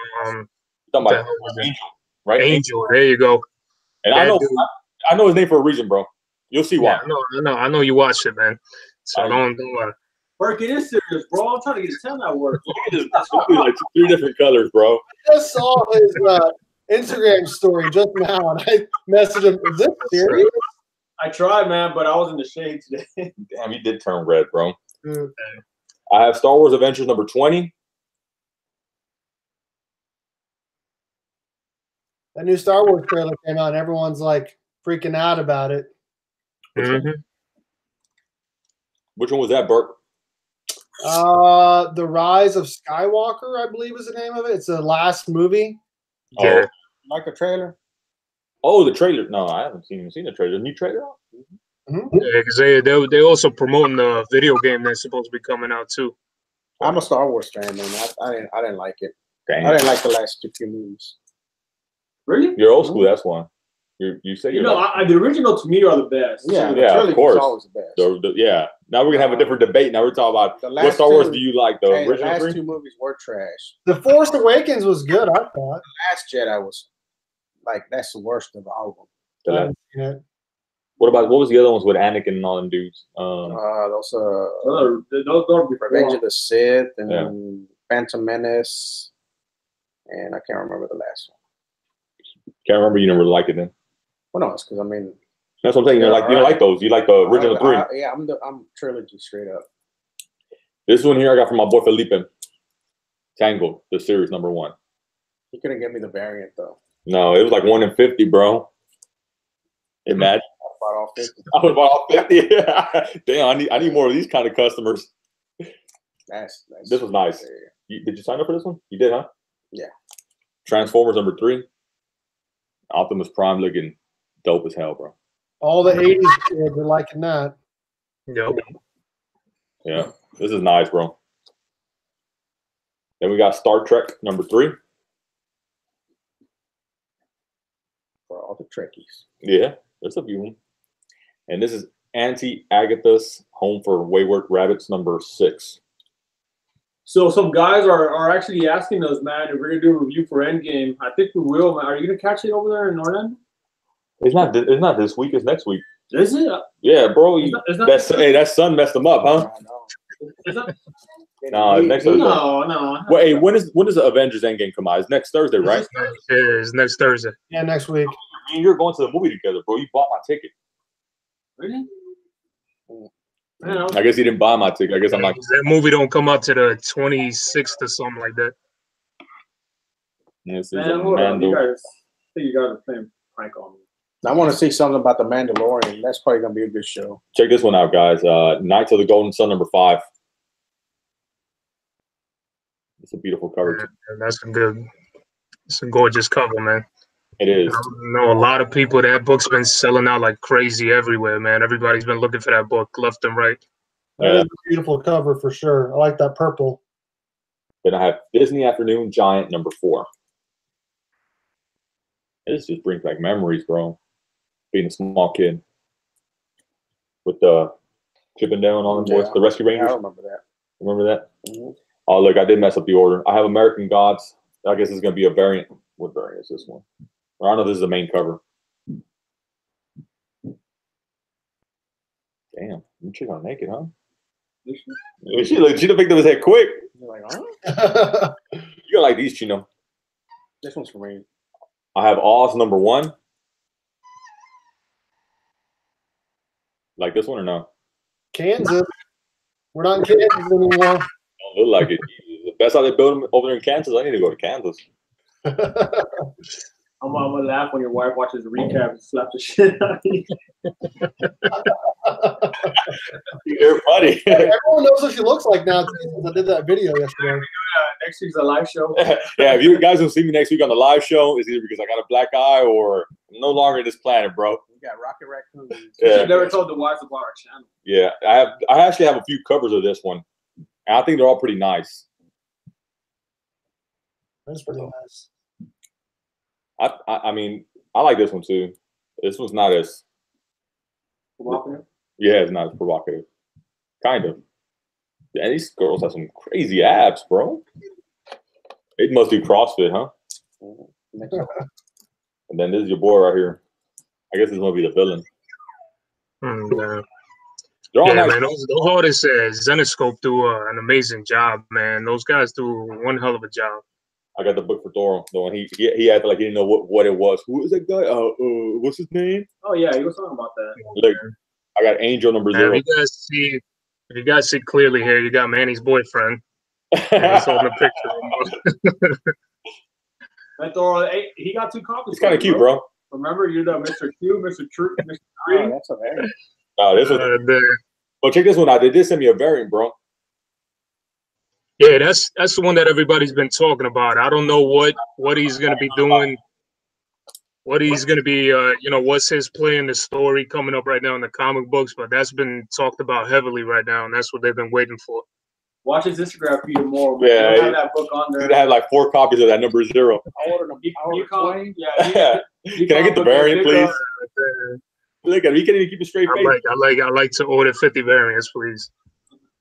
talking about Angel, right? Angel, there you go. And I know his name for a reason, bro. You'll see why. Yeah, I know you watched it, man. So don't Burke, it is serious, bro. I'm trying to get his 10 that work. Like 3 different colors, bro. I just saw his Instagram story just now, and I messaged him. Is this serious? I tried, man, but I was in the shade today. Damn, he did turn red, bro. I have Star Wars Adventures number 20. That new Star Wars trailer came out, and everyone's like freaking out about it. Which one was that, Burke? The Rise of Skywalker, I believe is the name of it. It's the last movie. Yeah. Like the trailer? Oh, the trailer. No, I haven't seen the trailer. The new trailer? Yeah, because they also promoting the video game that's supposed to be coming out too. I'm a Star Wars fan, man. I didn't like it. Dang. I didn't like the last 2 movies. Really? You're old school. That's why. You say you know the original to me are the best. Yeah, of course. Always the best. Yeah. Now we're gonna have a different debate. Now we're talking about what Star Wars do you like? The original the last 3? 2 movies were trash. The Force Awakens was good, I thought. The Last Jedi was like that's the worst of all of them. What was the other ones with Anakin and all them dudes? Those don't be Revenge of the Sith and Phantom Menace, and I can't remember the last one. Can't remember. You never liked it then. Well, no, it's because I mean. That's what I'm saying. You don't like those. You like the original 3. Yeah, I'm trilogy straight up. This one here I got from my boy Felipe. Tangled, the series number 1. He couldn't get me the variant though. No, it was like 1 in 50, bro. Imagine. I bought all 50. I was about all 50. Damn, I need more of these kind of customers. This was nice. Did you sign up for this one? You did, huh? Yeah. Transformers number 3. Optimus Prime looking dope as hell, bro. All the 80s kids are liking that. Yep. Yeah, this is nice, bro. Then we got Star Trek number 3. All the trekkies. Yeah, there's a few. And this is Auntie Agatha's Home for Wayward Rabbits #6. So some guys are actually asking us, man, if we're gonna do a review for Endgame. I think we will, man. Are you gonna catch it over there in Northern? It's not this week. It's next week. Is it? Yeah, bro. That sun messed them up, huh? Is that? No, it's next Thursday. No. Well, hey, when does the Avengers Endgame come out? It's next Thursday, right? It's next Thursday. Yeah, next week. Me and you're going to the movie together, bro. You bought my ticket. Really? I guess he didn't buy my ticket. I guess I'm not. That movie don't come out to the 26th or something like that. This is Man, hold on. You guys, I think you guys are playing prank on me. I want to see something about the Mandalorian. That's probably gonna be a good show. Check this one out, guys. Knights of the Golden Sun #5. It's a beautiful cover. Yeah, that's it's a gorgeous cover, man. It is. I know a lot of people. That book's been selling out like crazy everywhere, man. Everybody's been looking for that book left and right. That is a beautiful cover for sure. I like that purple. Then I have Disney Afternoon Giant #4. This just brings back memories, bro. Being a small kid with the chipping down on the boys, the Rescue Rangers. I remember that. Remember that? Mm-hmm. Oh, look, I did mess up the order. I have American Gods. I guess it's going to be a variant. What variant is this one? I don't know if this is the main cover. Damn, you chick on naked, huh? She done picked up his head quick. You're like, huh? You gonna like these, Chino. This one's for me. I have Oz #1. Like this one or no? Kansas. We're not in Kansas anymore. Don't look like it. If that's how they build them over there in Kansas, I need to go to Kansas. I'm gonna laugh when your wife watches the recap and slap the shit out of you. You're funny. Everyone knows what she looks like now since I did that video yesterday. Next week's a live show. Yeah, if you guys don't see me next week on the live show, it's either because I got a black eye or I'm no longer in this planet, bro. We got Rocket Raccoon. Yeah. You never told the wives about our channel. Yeah, I actually have a few covers of this one, and I think they're all pretty nice. That's pretty nice. I mean, I like this one too. This one's not as Provocative? Yeah, it's not as provocative. Kind of. Yeah, these girls have some crazy abs, bro. They must do CrossFit, huh? And then this is your boy right here. I guess this is gonna be the villain. They're all Yeah, nice. man, those artists at Zenescope do an amazing job, man. Those guys do one hell of a job. I got the book for Thoro. The one he acted like he didn't know what it was. Who is that guy? What's his name? Oh yeah, he was talking about that. Look, I got Angel #0. If you guys see clearly here, you got Manny's boyfriend. He's holding a picture. And Thoro, he got 2 copies. It's kind of cute, bro. Remember, you're the Mr. Q, Mr. True, Mr. Oh, that's hilarious. This one. Well, check this one out. They did send me a variant, bro. Yeah, that's the one that everybody's been talking about. I don't know what he's gonna be doing, what he's gonna be, what's his play in the story coming up right now in the comic books, but that's been talked about heavily right now, and that's what they've been waiting for. Watch his Instagram feed more. Yeah, have that book on there. They have like 4 copies of that #0. I ordered them. Can I get the variant, please? Look at him. He can't even keep a straight face. I like to order 50 variants, please.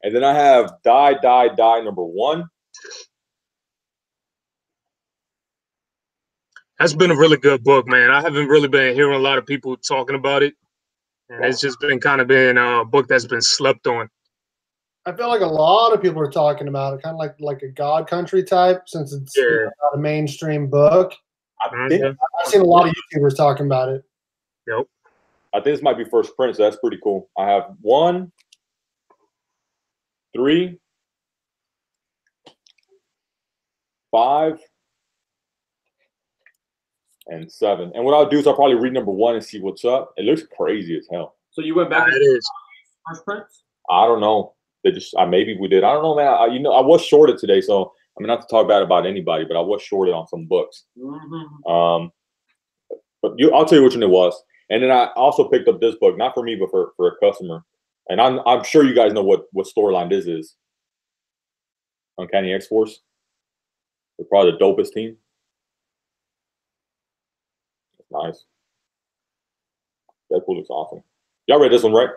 And then I have Die #1. That's been a really good book, man. I haven't really been hearing a lot of people talking about it, and it's just been kind of been a book that's been slept on. I feel like a lot of people are talking about it, kind of like a God Country type, since it's not a mainstream book. I've seen a lot of YouTubers talking about it. Yep. I think this might be first print, so that's pretty cool. I have 1, 3, 5, and 7. And what I'll do is I'll probably read #1 and see what's up. It looks crazy as hell. So you went back to first prints? I don't know. They just maybe we did. I don't know, man. I was shorted today, so I mean not to talk bad about anybody, but I was shorted on some books. Mm-hmm. But I'll tell you which one it was. And then I also picked up this book, not for me, but for a customer. And I'm sure you guys know what storyline this is. Uncanny X-Force. They're probably the dopest team. That's nice. Deadpool looks awesome. Y'all read this one, right?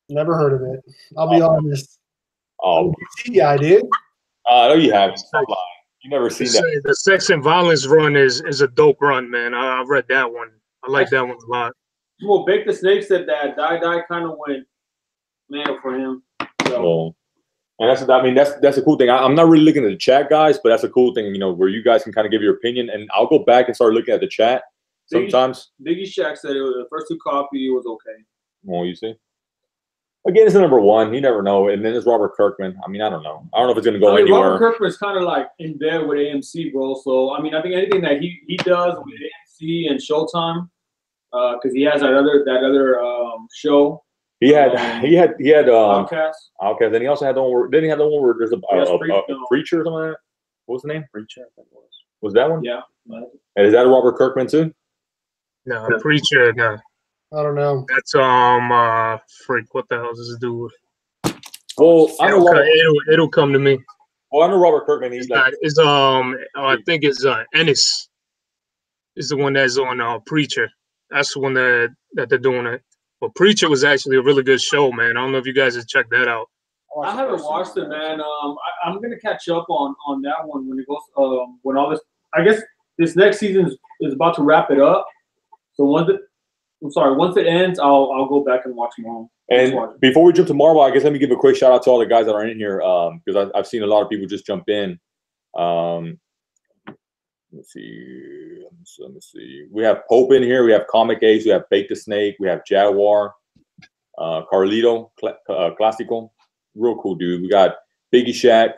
Never heard of it. I'll be honest. Oh, DC guy, dude. No, you haven't. Stop lying. You never seen that. The Sex and Violence run is a dope run, man. I read that one. I like that one a lot. Well, Bake the Snake said that Die kind of went mad for him. So. And that's a cool thing. I'm not really looking at the chat, guys, but that's a cool thing, where you guys can kind of give your opinion. And I'll go back and start looking at the chat sometimes. Biggie Shaq said the first 2 copies was okay. Well, you see. Again, it's the number 1. You never know. And then it's Robert Kirkman. I don't know. I don't know if it's going to go anywhere. Robert Kirkman is kind of like in bed with AMC, bro. So, I think anything that he does with AMC and Showtime, because he has that other show. He had Outcast. And he also had the one where didn't he have the one where there's a preacher or something like that? What was the name? Preacher, I think it was. Was that one? Yeah. And is that a Robert Kirkman too? No, Preacher, no. I don't know. That's freak. What the hell does this do? Well, it'll come to me. Well, I know Robert Kirkman. He's like, I think it's Ennis is the one that's on Preacher. That's the one that they're doing it. But Preacher was actually a really good show, man. I don't know if you guys have checked that out. I haven't watched it, man. I'm gonna catch up on that one when it goes. When all this, I guess this next season is about to wrap it up. So once it ends, I'll go back and watch more. And before we jump to Marvel, I guess let me give a quick shout out to all the guys that are in here, because I've seen a lot of people just jump in. Let's see. We have Pope in here. We have Comic Ace. We have Bake the Snake. We have Jaguar, Carlito, Classical, real cool dude. We got Biggie Shaq.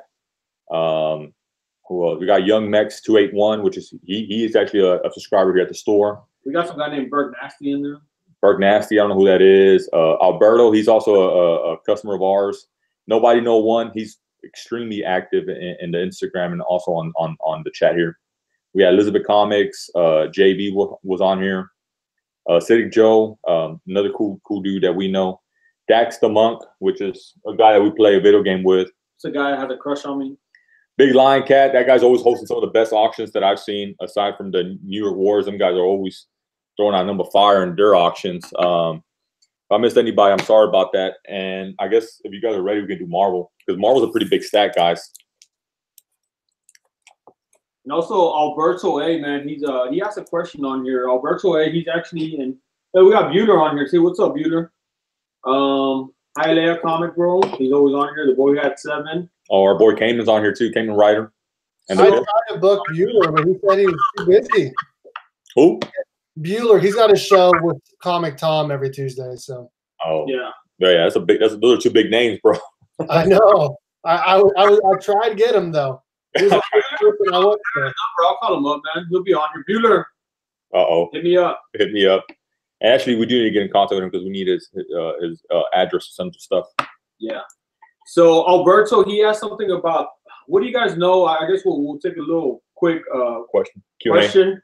Who else? We got Young Mex 281, which is he is actually a subscriber here at the store. We got some guy named Berg Nasty in there. Berg Nasty, I don't know who that is. Alberto, he's also a customer of ours. Nobody Know One, he's extremely active in the Instagram and also on the chat here. We had Elizabeth Comics, JB was on here. Acidic Joe, another cool dude that we know. Dax the Monk, which is a guy that we play a video game with. It's a guy that has a crush on me. Big Lion Cat, that guy's always hosting some of the best auctions that I've seen, aside from the New York Wars. Them guys are always throwing out number fire in their auctions. If I missed anybody, I'm sorry about that. And I guess if you guys are ready, we can do Marvel, because Marvel's a pretty big stack, guys. And also Alberto A, man, he asked a question on here. Alberto A, he's actually in. Hey, we got Bueller on here too. What's up, Bueller? Hialeah Comic Bro, he's always on here. The boy had 7. Oh, our boy Cayman's on here too. Cayman Ryder. And I tried to book Bueller, but he said he was too busy. Who? Bueller. He's got a show with Comic Tom every Tuesday. So. Oh. Yeah. Yeah, those are 2 big names, bro. I know. I tried to get him though. He's like, I'll call him up, man. He'll be on here. Bueller. Hit me up. Hit me up. And actually, we do need to get in contact with him because we need his address or some stuff. Yeah. So Alberto, he asked something about, what do you guys know? I guess we'll take a little quick question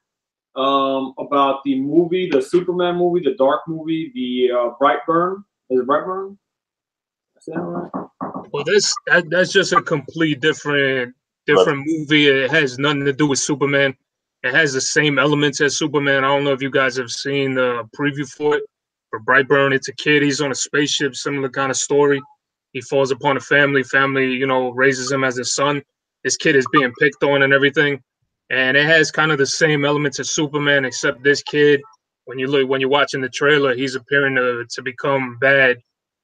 about the movie, the Superman movie, the Dark movie, the Brightburn. Is it Brightburn? Is that right? Well, that's just a complete different movie. It has nothing to do with Superman. It has the same elements as Superman. I don't know if you guys have seen the preview for it. For Brightburn, it's a kid. He's on a spaceship, similar kind of story. He falls upon a family. Family, raises him as a son. This kid is being picked on and everything. And it has kind of the same elements as Superman, except this kid, when you're watching the trailer, he's appearing to become bad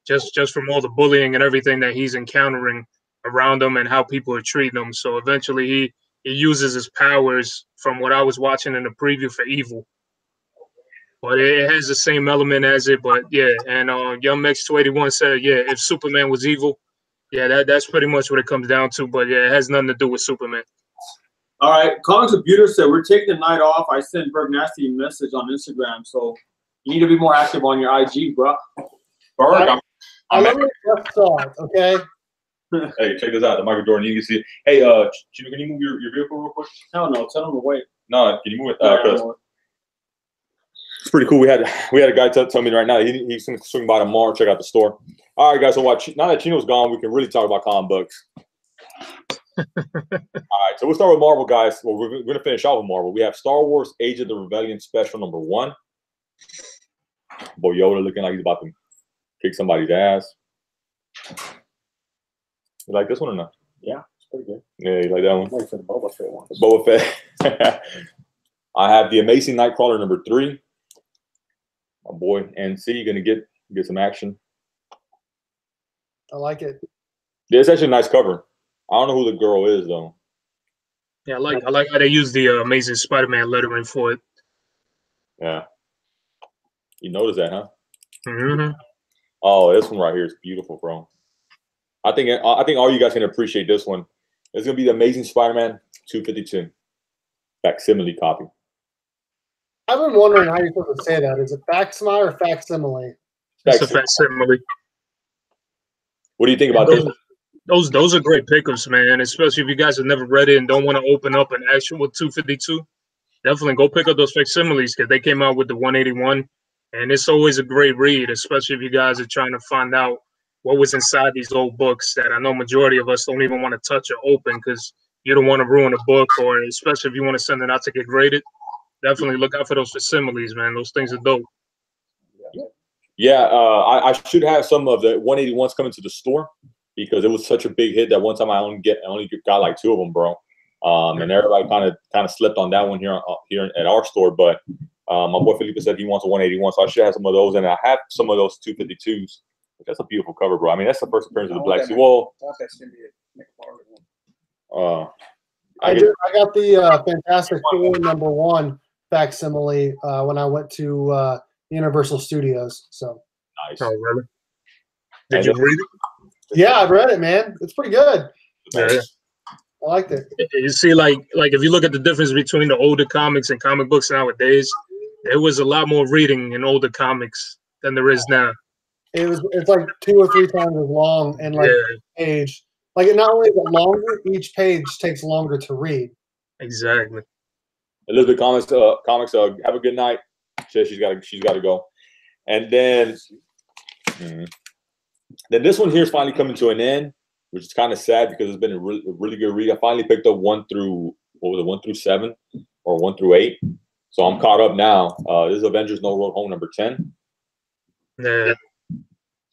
just from all the bullying and everything that he's encountering around him and how people are treating him. So eventually he uses his powers, from what I was watching in the preview, for evil. But it has the same element as it. But yeah, and Young Mex 281 said, yeah, if Superman was evil, yeah, that's pretty much what it comes down to. But yeah, it has nothing to do with Superman. All right, Comics of Bueller said, we're taking the night off. I sent Berg Nasty a message on Instagram, so you need to be more active on your IG, bro. Berg, I love your start, okay? Hey, check this out. The Michael Jordan. You can see it. Hey, Chino, can you move your vehicle real quick? Hell no. Tell him to wait. No, can you move it? It's pretty cool. We had a guy tell me right now he's going to swing by tomorrow, check out the store. All right, guys. So now that Chino's gone, we can really talk about comic books. right, so we'll start with Marvel, guys. Well, we're going to finish off with Marvel. We have Star Wars Age of the Rebellion Special number 1. Bueller looking like he's about to kick somebody's ass. You like this one or not? Yeah, it's pretty good. Yeah, you like that one? Wait for the Boba Fett one. Boba Fett. I have the Amazing Nightcrawler number 3. My boy NC gonna get some action. I like it. Yeah, it's actually a nice cover. I don't know who the girl is though. Yeah, I like how they use the Amazing Spider-Man lettering for it. Yeah. You notice that, huh? Mm-hmm. Oh, this one right here is beautiful, bro. I think all you guys can appreciate this one. It's gonna be the Amazing Spider-Man 252 facsimile copy. I've been wondering how you're supposed to say that. Is it facsimile or facsimile? It's a facsimile. What do you think about this? Those are great pickups, man. Especially if you guys have never read it and don't want to open up an actual 252. Definitely go pick up those facsimiles because they came out with the 181, and it's always a great read, especially if you guys are trying to find out what was inside these old books that I know majority of us don't even want to touch or open because you don't want to ruin a book, or especially if you want to send it out to get graded. Definitely look out for those facsimiles, man. Those things are dope. Yeah, I should have some of the 181s coming to the store because it was such a big hit that one time I only got like 2 of them, bro. And everybody kind of slipped on that one here at our store. But my boy Felipe said he wants a 181, so I should have some of those, and I have some of those 252s. That's a beautiful cover, bro. I mean, that's the first appearance of the Black Sea. Well, I got the Fantastic Four number 1 facsimile when I went to Universal Studios. So nice. Oh, really? Did you read it? Yeah, I've read it, man. It's pretty good. Yeah. I liked it. You see, like if you look at the difference between the older comics and comic books nowadays, there was a lot more reading in older comics than there is now. It's like 2 or 3 times as long, and like page. Like, not only is it longer, each page takes longer to read. Exactly. Elizabeth Comics, have a good night. Says she's got to go. And then this one here is finally coming to an end, which is kind of sad because it's been a really good read. I finally picked up 1 through 7 or 1 through 8. So I'm caught up now. This is Avengers No Road Home number 10. Yeah.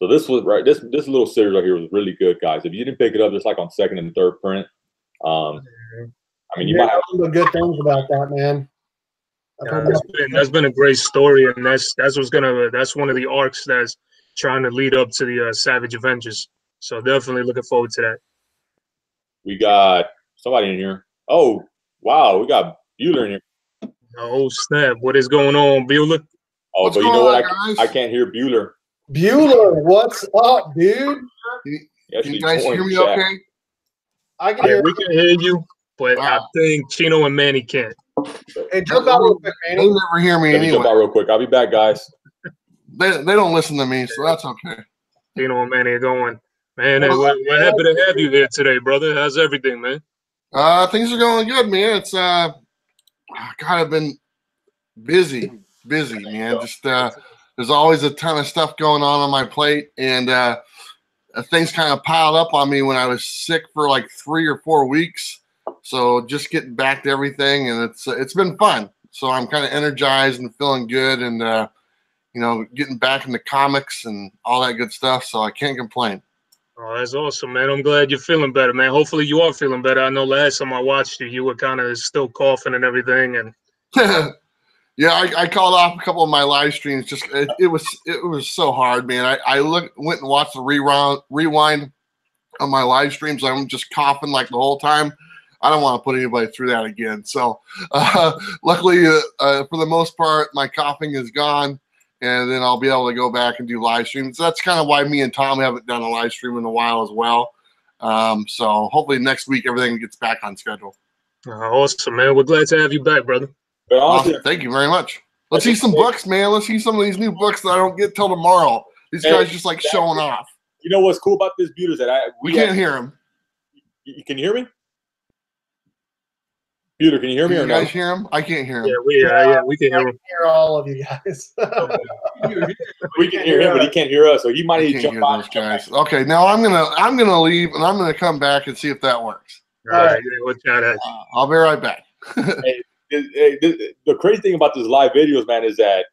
So this was right. This little series right here was really good, guys. If you didn't pick it up, it's like on 2nd and 3rd print. I mean, you might have some good things about that, man. That's been a great story, and that's one of the arcs that's trying to lead up to the Savage Avengers. So definitely looking forward to that. We got somebody in here. Oh wow, we got Bueller in here. Oh snap! What is going on, Bueller? Oh, but you know what? I can't hear Bueller. Bueller, what's up, dude? Can you guys hear me okay? I can hear we can hear you, but I think Chino and Manny can't. Hey, jump out real quick, Manny. They never hear me anyway. Jump out real quick. I'll be back, guys. They don't listen to me, so that's okay. Chino and Manny are going. Man, we're happy to have you here today, brother. How's everything, man? Things are going good, man. It's God, I've been busy, man. Just there's always a ton of stuff going on my plate, and things kind of piled up on me when I was sick for like 3 or 4 weeks. So just getting back to everything, and it's been fun. So I'm kind of energized and feeling good, and getting back into comics and all that good stuff. So I can't complain. Oh, that's awesome, man. I'm glad you're feeling better, man. Hopefully you are feeling better. I know last time I watched you, you were kind of still coughing and everything, and. Yeah, I called off a couple of my live streams. Just it was so hard, man. I went and watched the rewind on my live streams. I'm just coughing like the whole time. I don't want to put anybody through that again. So luckily, for the most part, my coughing is gone, and then I'll be able to go back and do live streams. That's kind of why me and Tom haven't done a live stream in a while as well. So hopefully next week everything gets back on schedule. Awesome, man. We're glad to have you back, brother. But honestly, thank you very much. Let's see some books, man. Let's see some of these new books that I don't get till tomorrow. These guys just like showing off. You know what's cool about this Bueller is that we can't hear him. You can hear me? Bueller, can you hear me or no? You guys hear him? I can't hear him. Yeah, we can hear him. I can hear all of you guys. We can hear him, but he can't hear us, so he might need to jump on. Guys. Okay, now I'm gonna leave and I'm gonna come back and see if that works. All right. We'll chat at I'll be right back. Hey, the crazy thing about this live videos, man, is that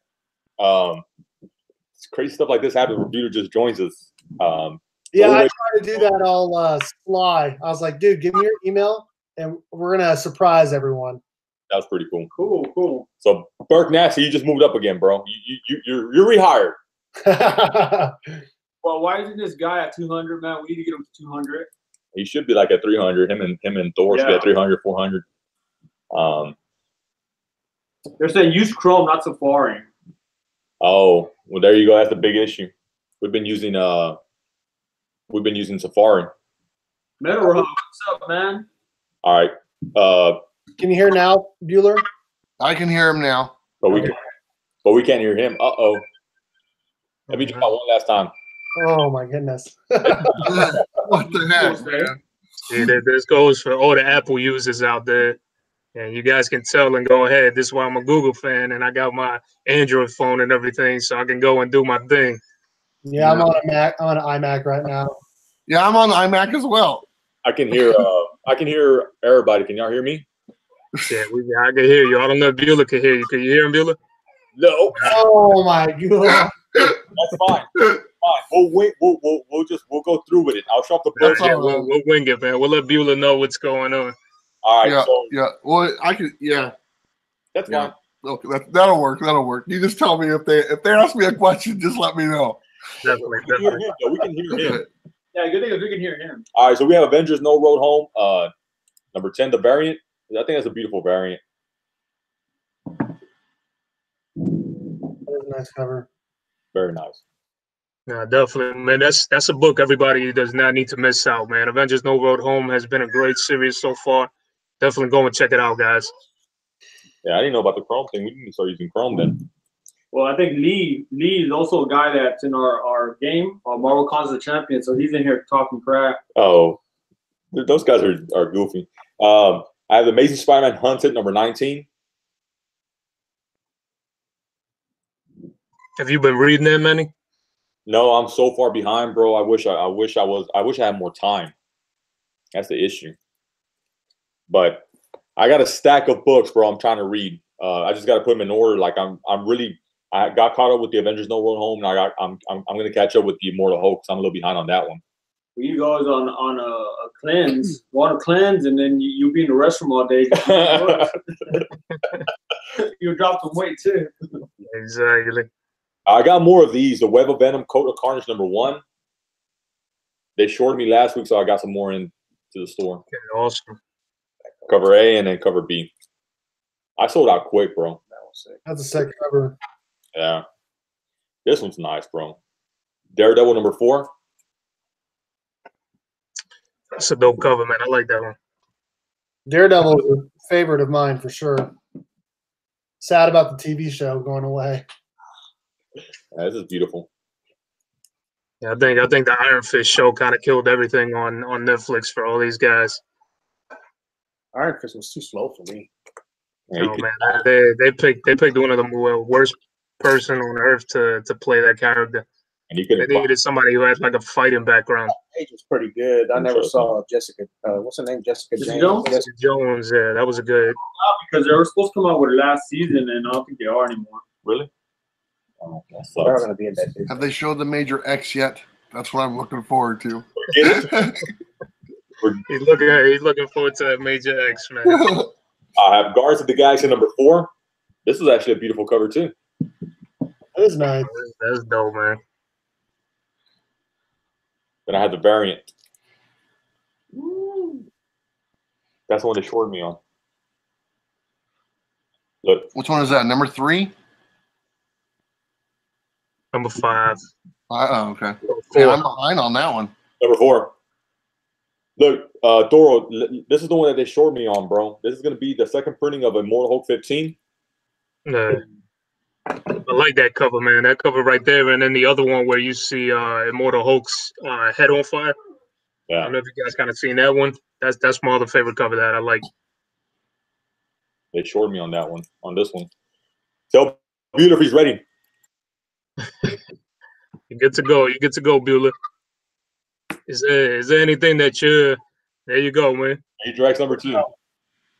crazy stuff like this happens where Bueller just joins us. Yeah, I try to do that all sly. I was like, dude, give me your email, and we're gonna surprise everyone. That was pretty cool. Cool. So Burke Nasty, you just moved up again, bro. You're rehired. Well, why isn't this guy at 200, man? We need to get him to 200. He should be like at 300. Him and Thor should be at 300, 400. They're saying use Chrome, not Safari. Oh, well, there you go. That's the big issue. We've been using Safari. Metal Rock, what's up, man? All right. Can you hear now, Bueller? I can hear him now. But we can't hear him. Uh-oh. Let me try one last time. Oh my goodness. What the heck, man? Yeah, this goes for all the Apple users out there. And you guys can tell and go ahead. This is why I'm a Google fan and I got my Android phone and everything, so I can go and do my thing. Yeah, I'm on a Mac. I'm on an iMac right now. Yeah, I'm on iMac as well. I can hear everybody. Can y'all hear me? Yeah, I can hear you. I don't know if Bueller can hear you. Can you hear him, Bueller? No. Oh my god. That's fine. We'll wait. We'll go through with it. I'll show up the person. Yeah, we'll wing it, man. We'll let Bueller know what's going on. All right. Yeah, so yeah. Well, I could. Yeah, that's yeah. fine. Okay, that'll work. That'll work. You just tell me if they ask me a question, just let me know. Definitely. We can hear him, though. We can hear him. Yeah, good thing is we can hear him. All right. So we have Avengers No Road Home. Number 10, the variant. I think that's a beautiful variant. That was a nice cover. Very nice. Yeah, definitely, man. That's a book everybody does not need to miss out, man. Avengers No Road Home has been a great series so far. Definitely go and check it out, guys. Yeah, I didn't know about the Chrome thing. We need to start using Chrome then. Well, I think Lee is also a guy that's in our game, Marvel Cons the Champion, so he's in here talking crap. Oh, those guys are goofy. I have the Amazing Spider-Man Hunted, number 19. Have you been reading that many? No, I'm so far behind, bro. I wish I had more time. That's the issue. But I got a stack of books, bro. I'm trying to read. I just got to put them in order. Like I got caught up with the Avengers No Road Home, and I'm gonna catch up with the Immortal Hulk. I'm a little behind on that one. Well, you guys on a cleanse, water cleanse, and then you be in the restroom all day. You drop some weight too. Exactly. I got more of these. The Web of Venom, Coat of Carnage, number 1. They shorted me last week, so I got some more into the store. Okay, awesome. Cover A and then cover B. I sold out quick, bro. That was sick. That's a sick cover. Yeah. This one's nice, bro. Daredevil, number 4. That's a dope cover, man. I like that one. Daredevil is a favorite of mine for sure. Sad about the TV show going away. Yeah, this is beautiful. Yeah, I think the Iron Fist show kind of killed everything on Netflix for all these guys. Iron Fist was too slow for me. Yeah, Oh man, they picked one of the worst person on earth to play that character. and he could They needed somebody who had like a fighting background. Age was pretty good. I never saw Jessica. What's her name? Jessica James. Jessica Jones, yeah, that was a good. Because they were supposed to come out with it last season, and I don't think they are anymore. Really? Oh, that They're sucks. going to be in that. Have they showed the Major X yet? That's what I'm looking forward to. He's looking forward to that Major X, man. I have Guardians of the Galaxy number 4. This is actually a beautiful cover too. That was nice. That's dope, man. Then I have the variant. That's the one they shorted me on. Look, Which one is that? Number 3? Number 5. Oh, okay. 4. Yeah, I'm behind on that one. number 4. Look, Thoro, this is the one that they shorted me on, bro. This is going to be the second printing of Immortal Hulk 15. I like that cover, man. That cover right there, and then the other one where you see Immortal Hulk's head on fire. Yeah. I don't know if you guys kind of seen that one. That's my other favorite cover that I like. They shorted me on that one, on this one. Tell Bueller if he's ready. You get to go. You get to go, Bueller. Is there anything that There you go, man. Ajax number 2.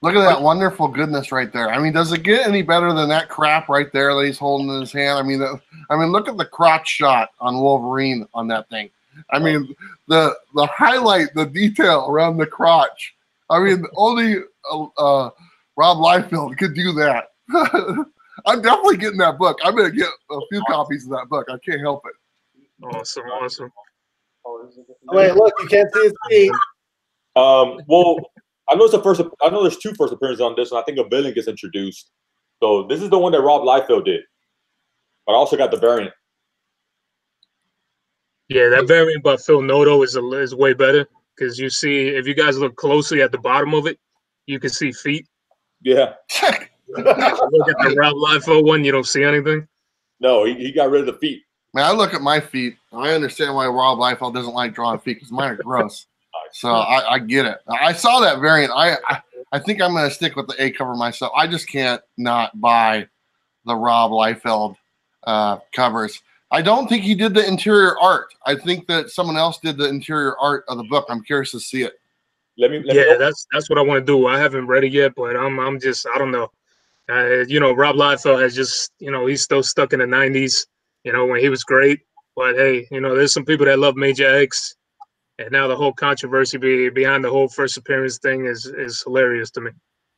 Look at that wonderful goodness right there. I mean, does it get any better than that crap right there that he's holding in his hand? I mean, look at the crotch shot on Wolverine on that thing. I mean, the highlight, the detail around the crotch. I mean, only Rob Liefeld could do that. I'm definitely getting that book. I'm going to get a few copies of that book. I can't help it. Awesome, awesome. Wait, look, you can't see his feet. Well, I know there's 2 first appearances on this one. I think a villain gets introduced. So this is the one that Rob Liefeld did. But I also got the variant. Yeah, that variant by Phil Noto is way better because you see, if you guys look closely at the bottom of it, you can see feet. Yeah. Look at the Rob Liefeld one, you don't see anything. No, he got rid of the feet. Man, I look at my feet. I understand why Rob Liefeld doesn't like drawing feet because mine are gross. So I get it. I saw that variant. I think I'm going to stick with the A cover myself. I just can't not buy the Rob Liefeld covers. I don't think he did the interior art. I think that someone else did the interior art of the book. I'm curious to see it. Let me that's what I want to do. I haven't read it yet, but I'm just, I don't know. Rob Liefeld has just, he's still stuck in the 90s, when he was great. But hey, there's some people that love Major X. And now the whole controversy behind the whole first appearance thing is hilarious to me.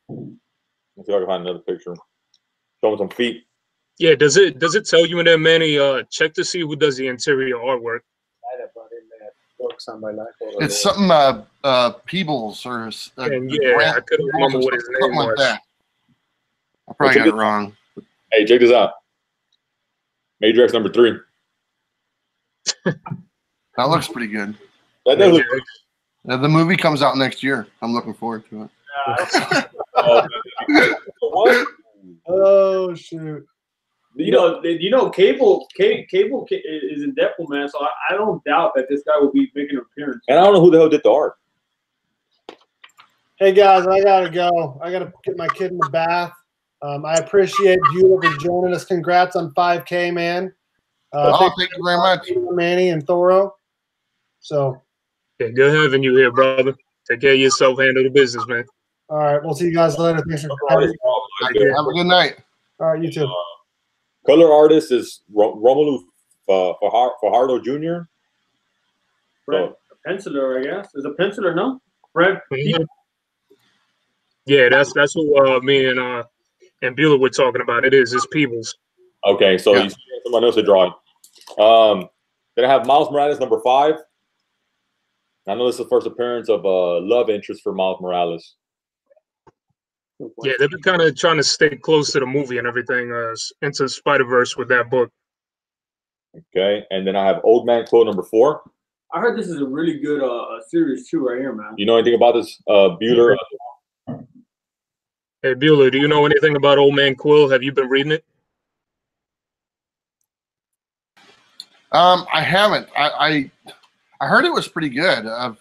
Let's see if I can find another picture. Showing some feet. Yeah, does it tell you in there, Manny? Check to see who does the interior artwork. It's something Peebles or I couldn't remember what his name was. Like that. I probably got it wrong. Hey, check this out. Major X number 3. That looks pretty good. That does look good. The movie comes out next year. I'm looking forward to it. What? Oh shoot! Cable is in Deadpool, man. So I don't doubt that this guy will be making an appearance. And I don't know who the hell did the art. Hey guys, I gotta go. I gotta get my kid in the bath. I appreciate Bueller for joining us. Congrats on 5K, man. Thank you very much, Manny and Thoro. So, yeah, good having you here, brother. Take care of yourself. Handle the business, man. All right, we'll see you guys later. Thanks for coming. Have a good night. All right, you too. Color artist is Romelu Fajardo Jr. Fred, a penciler, I guess. Is a penciler, no? Fred. Yeah, that's who me and Bueller were talking about. It's Peebles. Okay, so you see someone else to draw. Then I have Miles Morales number 5. I know this is the first appearance of a love interest for Miles Morales. Yeah, they've been kind of trying to stay close to the movie and everything, into Spider-Verse with that book. Okay, and then I have Old Man Quill number 4. I heard this is a really good series too, right here, man. You know anything about this, Bueller? Hey, Bueller, do you know anything about Old Man Quill? Have you been reading it? I haven't. I heard it was pretty good. I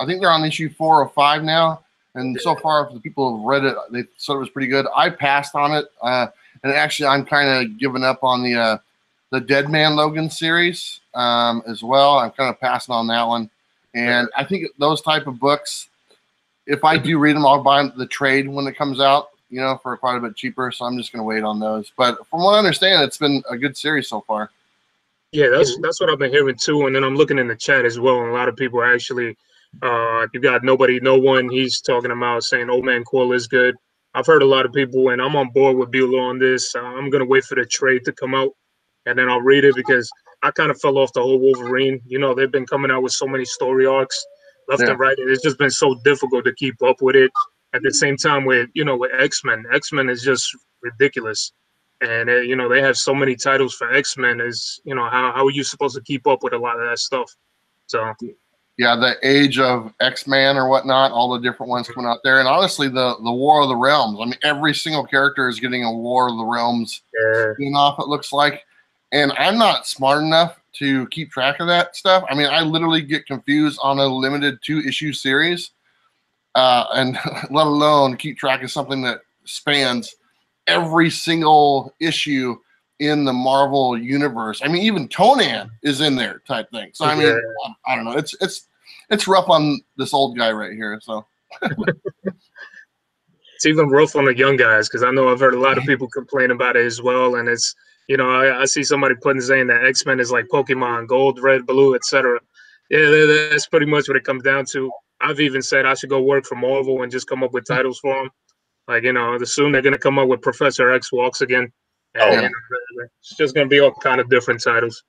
think they're on issue 4 or 5 now. And so far, the people who have read it, they said it was pretty good. I passed on it, and actually, I'm kind of giving up on the Dead Man Logan series as well. I'm kind of passing on that one, and I think those type of books, if I do read them, I'll buy the trade when it comes out, for quite a bit cheaper. So I'm just going to wait on those. But from what I understand, it's been a good series so far. Yeah, that's what I've been hearing too. And then I'm looking in the chat as well, and a lot of people are actually. You got no one. He's talking about saying Old Man Quill is good. I've heard a lot of people, and I'm on board with Bueller on this. I'm gonna wait for the trade to come out, and then I'll read it because I kind of fell off the whole Wolverine. They've been coming out with so many story arcs left and right, and it's just been so difficult to keep up with it. At the same time, with X-Men is just ridiculous, and they have so many titles for X-Men. How are you supposed to keep up with a lot of that stuff? So. Yeah, the Age of X-Man or whatnot, all the different ones coming out there. And honestly, the War of the Realms. I mean, every single character is getting a War of the Realms spin-off, it looks like. And I'm not smart enough to keep track of that stuff. I mean, I literally get confused on a limited 2-issue series, and let alone keep track of something that spans every single issue in the Marvel universe. I mean, even Conan is in there type thing. So I mean, I don't know. it's rough on this old guy right here. So it's even rough on the young guys because I know I've heard a lot of people complain about it as well. And it's, you know, I see somebody saying that X-Men is like Pokemon, gold, red, blue, etc. Yeah, that's pretty much what it comes down to. I've even said I should go work for Marvel and just come up with titles for them. Like, you know, soon they're going to come up with Professor X walks again. And, you know, it's just going to be all kind of different titles.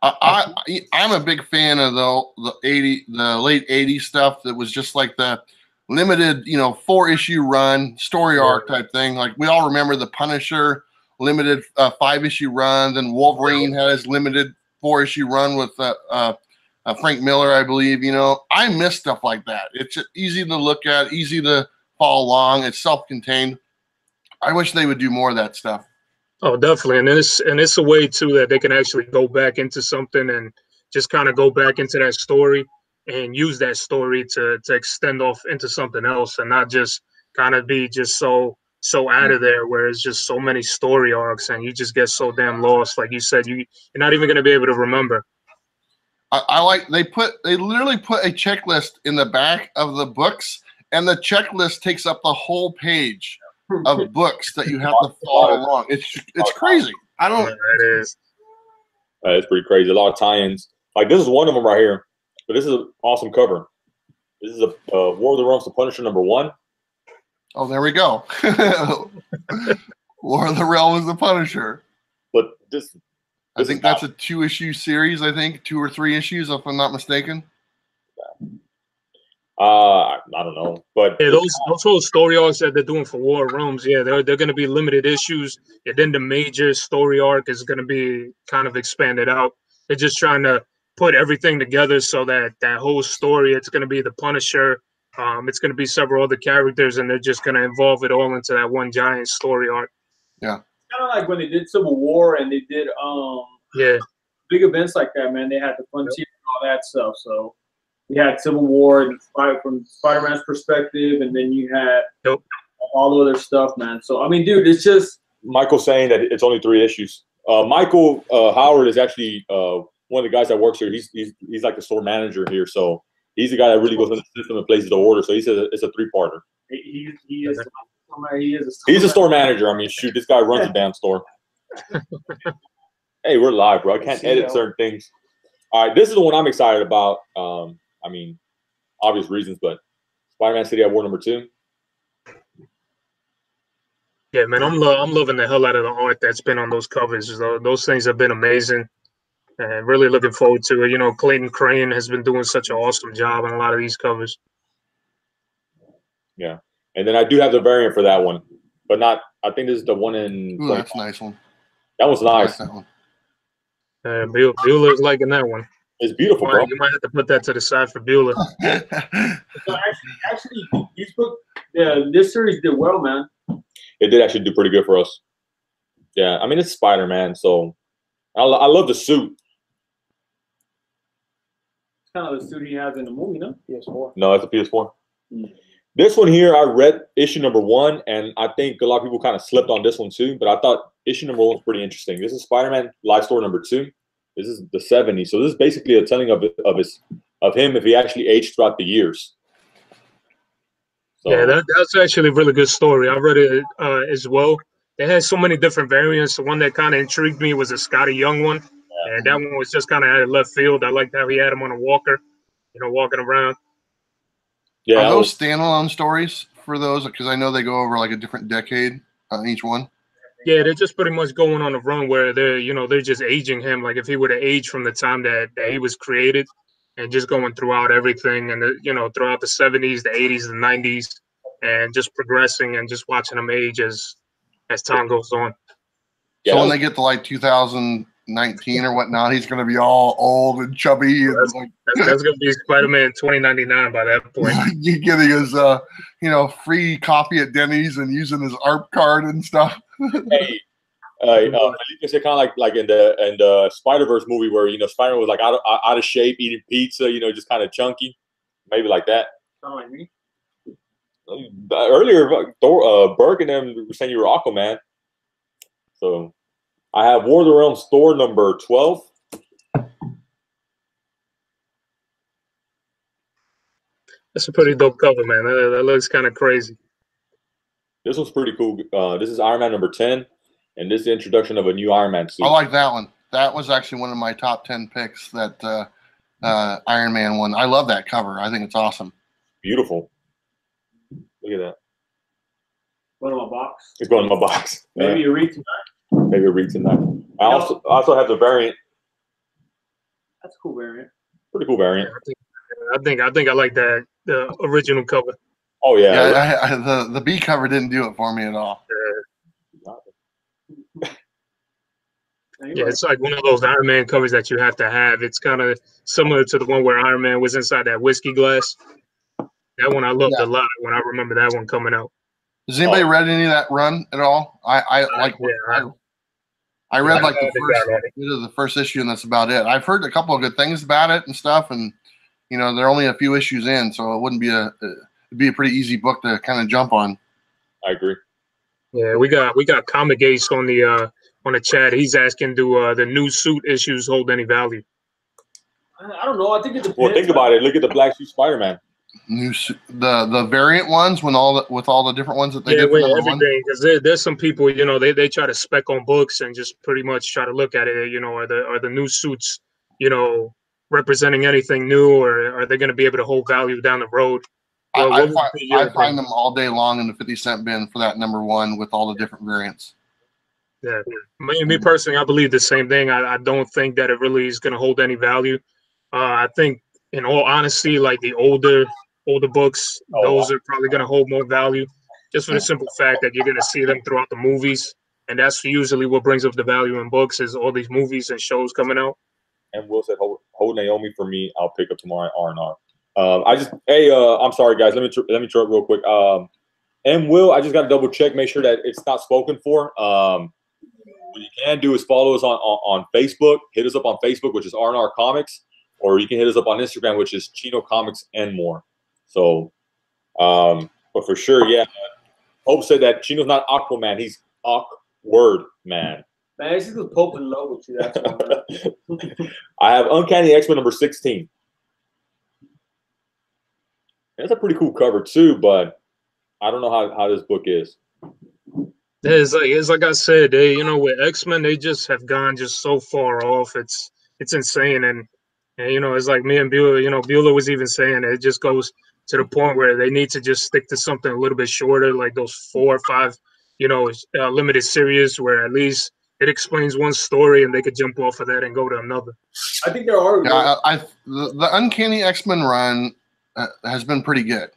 I'm a big fan of the late '80s stuff that was just like the limited, you know, 4-issue run story arc type thing. Like we all remember the Punisher limited 5-issue run. Then Wolverine had his limited 4-issue run with Frank Miller, I believe. You know, I miss stuff like that. It's just easy to look at, easy to follow along. It's self-contained. I wish they would do more of that stuff. Oh, definitely. And it's a way too that they can actually go back into something and just kind of go back into that story and use that story to extend off into something else and not just kind of be just so out of there where it's just so many story arcs and you just get so damn lost. Like you said, you're not even going to be able to remember. I like they literally put a checklist in the back of the books, and the checklist takes up the whole page of books that you have to follow along. It's crazy. I don't. That is. It's pretty crazy. A lot of tie-ins. Like this is one of them right here. But this is an awesome cover. This is a War of the Realms, the Punisher #1. Oh, there we go. War of the Realms, the Punisher. But this I think that's a 2-issue series. I think 2 or 3 issues, if I'm not mistaken. I don't know, but yeah, those whole story arcs that they're doing for War of Realms, yeah, they're going to be limited issues, and then the major story arc is going to be kind of expanded out. They're just trying to put everything together so that whole story, it's going to be the Punisher, it's going to be several other characters, and they're just going to involve it all into that one giant story arc. Yeah, kind of like when they did Civil War and they did big events like that. Man, they had the Frontier and all that stuff. So we had Civil War and from Spider-Man's perspective, and then you had all the other stuff, man. So I mean, dude, it's just Michael saying that it's only 3 issues. Michael Howard is actually one of the guys that works here. He's like the store manager here, so he's the guy that really goes into the system and places the order. So he says it's a 3-parter. He's a store manager. I mean, shoot, this guy runs a damn store. Hey, we're live, bro. I can't edit certain things. All right, this is the one I'm excited about. I mean, obvious reasons, but Spider-Man City at War #2. Yeah, man, I'm loving the hell out of the art that's been on those covers. Those things have been amazing, and really looking forward to it. You know, Clayton Crane has been doing such an awesome job on a lot of these covers. Yeah, and then I do have the variant for that one, but not. I think this is the one in. Ooh, that's a nice one. That was nice. That one. Bueller's liking that one. It's beautiful, bro. You might have to put that to the side for Bueller. So actually, these book, this series did well, man. It did actually do pretty good for us. Yeah, I mean it's Spider-Man, so I love the suit. It's kind of the suit he has in the movie, no? PS4. No, it's a PS4. This one here, I read issue #1, and I think a lot of people kind of slipped on this one too. But I thought issue #1 was pretty interesting. This is Spider-Man Life Story #2. This is the 70s, so this is basically a telling of him if he actually aged throughout the years. So, yeah, that's actually a really good story. I read it as well. It has so many different variants. The one that kind of intrigued me was a Scotty Young one, and that one was just kind of out of left field. I liked how he had him on a walker, you know, walking around. Yeah, are those standalone stories for those? Because I know they go over like a different decade on each one. Yeah, they're just pretty much going on a run where they're just aging him. Like if he would have aged from the time that he was created, and just going throughout everything, and throughout the 70s, the 80s, the 90s, and just progressing and just watching him age as time goes on. So when they get to like 2019 or whatnot, he's going to be all old and chubby. And that's going to be Spider-Man 2099 by that point. You getting his free coffee at Denny's and using his ARP card and stuff. Hey, you can say kind of like in the Spider-Verse movie where Spider-Man was like out of shape, eating pizza, just kind of chunky, maybe like that. Sound like me. Earlier, Berg and them were saying you were Aquaman. So I have War of the Realms store #12. That's a pretty dope cover, man. That looks kind of crazy. This one's pretty cool. This is Iron Man number 10, and this is the introduction of a new Iron Man suit. I like that one. That was actually one of my top 10 picks, that Iron Man one. I love that cover. I think it's awesome. Beautiful. Look at that. Going in my box. It's going in my box. Maybe you read tonight. Maybe read tonight. I also have the variant. That's a cool variant. Pretty cool variant. I think I like the original cover. Oh yeah. Yeah, the B cover didn't do it for me at all. Yeah, it's like one of those Iron Man covers that you have to have. It's kind of similar to the one where Iron Man was inside that whiskey glass. That one I loved a lot when I remember that one coming out. Has anybody read any of that run at all? I read like the first issue, and that's about it. I've heard a couple of good things about it and stuff, and they're only a few issues in, so it wouldn't be it'd be a pretty easy book to kind of jump on. I agree. Yeah, we got Comic Ace on the chat. He's asking, do the new suit issues hold any value? I don't know. I think it depends. Well, think about it. Look at the Black Suit Spider-Man. The variant ones with all the different ones that they did. Yeah, everything. Because there's some people, they try to spec on books and just pretty much try to look at it. Are the new suits, representing anything new, or are they going to be able to hold value down the road? Well, I find them all day long in the 50-cent bin for that number one with all the different variants. Yeah, me personally, I believe the same thing. I don't think that it really is going to hold any value. I think, in all honesty, like the older books, those are probably going to hold more value, just for the simple fact that you're going to see them throughout the movies, and that's usually what brings up the value in books is all these movies and shows coming out. And Will said, "Hold Naomi for me. I'll pick up tomorrow at R&R." I'm sorry guys. Let me try real quick. And Will, I just got to double check, make sure that it's not spoken for. What you can do is follow us on Facebook. Hit us up on Facebook, which is R&R Comics, or you can hit us up on Instagram, which is Chinocomics&more. So, but for sure, yeah. Hope said that Chino's not Aquaman; he's Awkward Man. Man, this is the Pope in love with you. That's why. I have Uncanny X-Men number 16. It's a pretty cool cover too, but I don't know how this book is. It's like I said, with X-Men, they just have gone just so far off. It's insane, and it's like me and Bueller. Bueller was even saying it just goes to the point where they need to just stick to something a little bit shorter, like those 4 or 5, limited series, where at least it explains one story and they could jump off of that and go to another. I think there are. Yeah, the Uncanny X-Men run has been pretty good.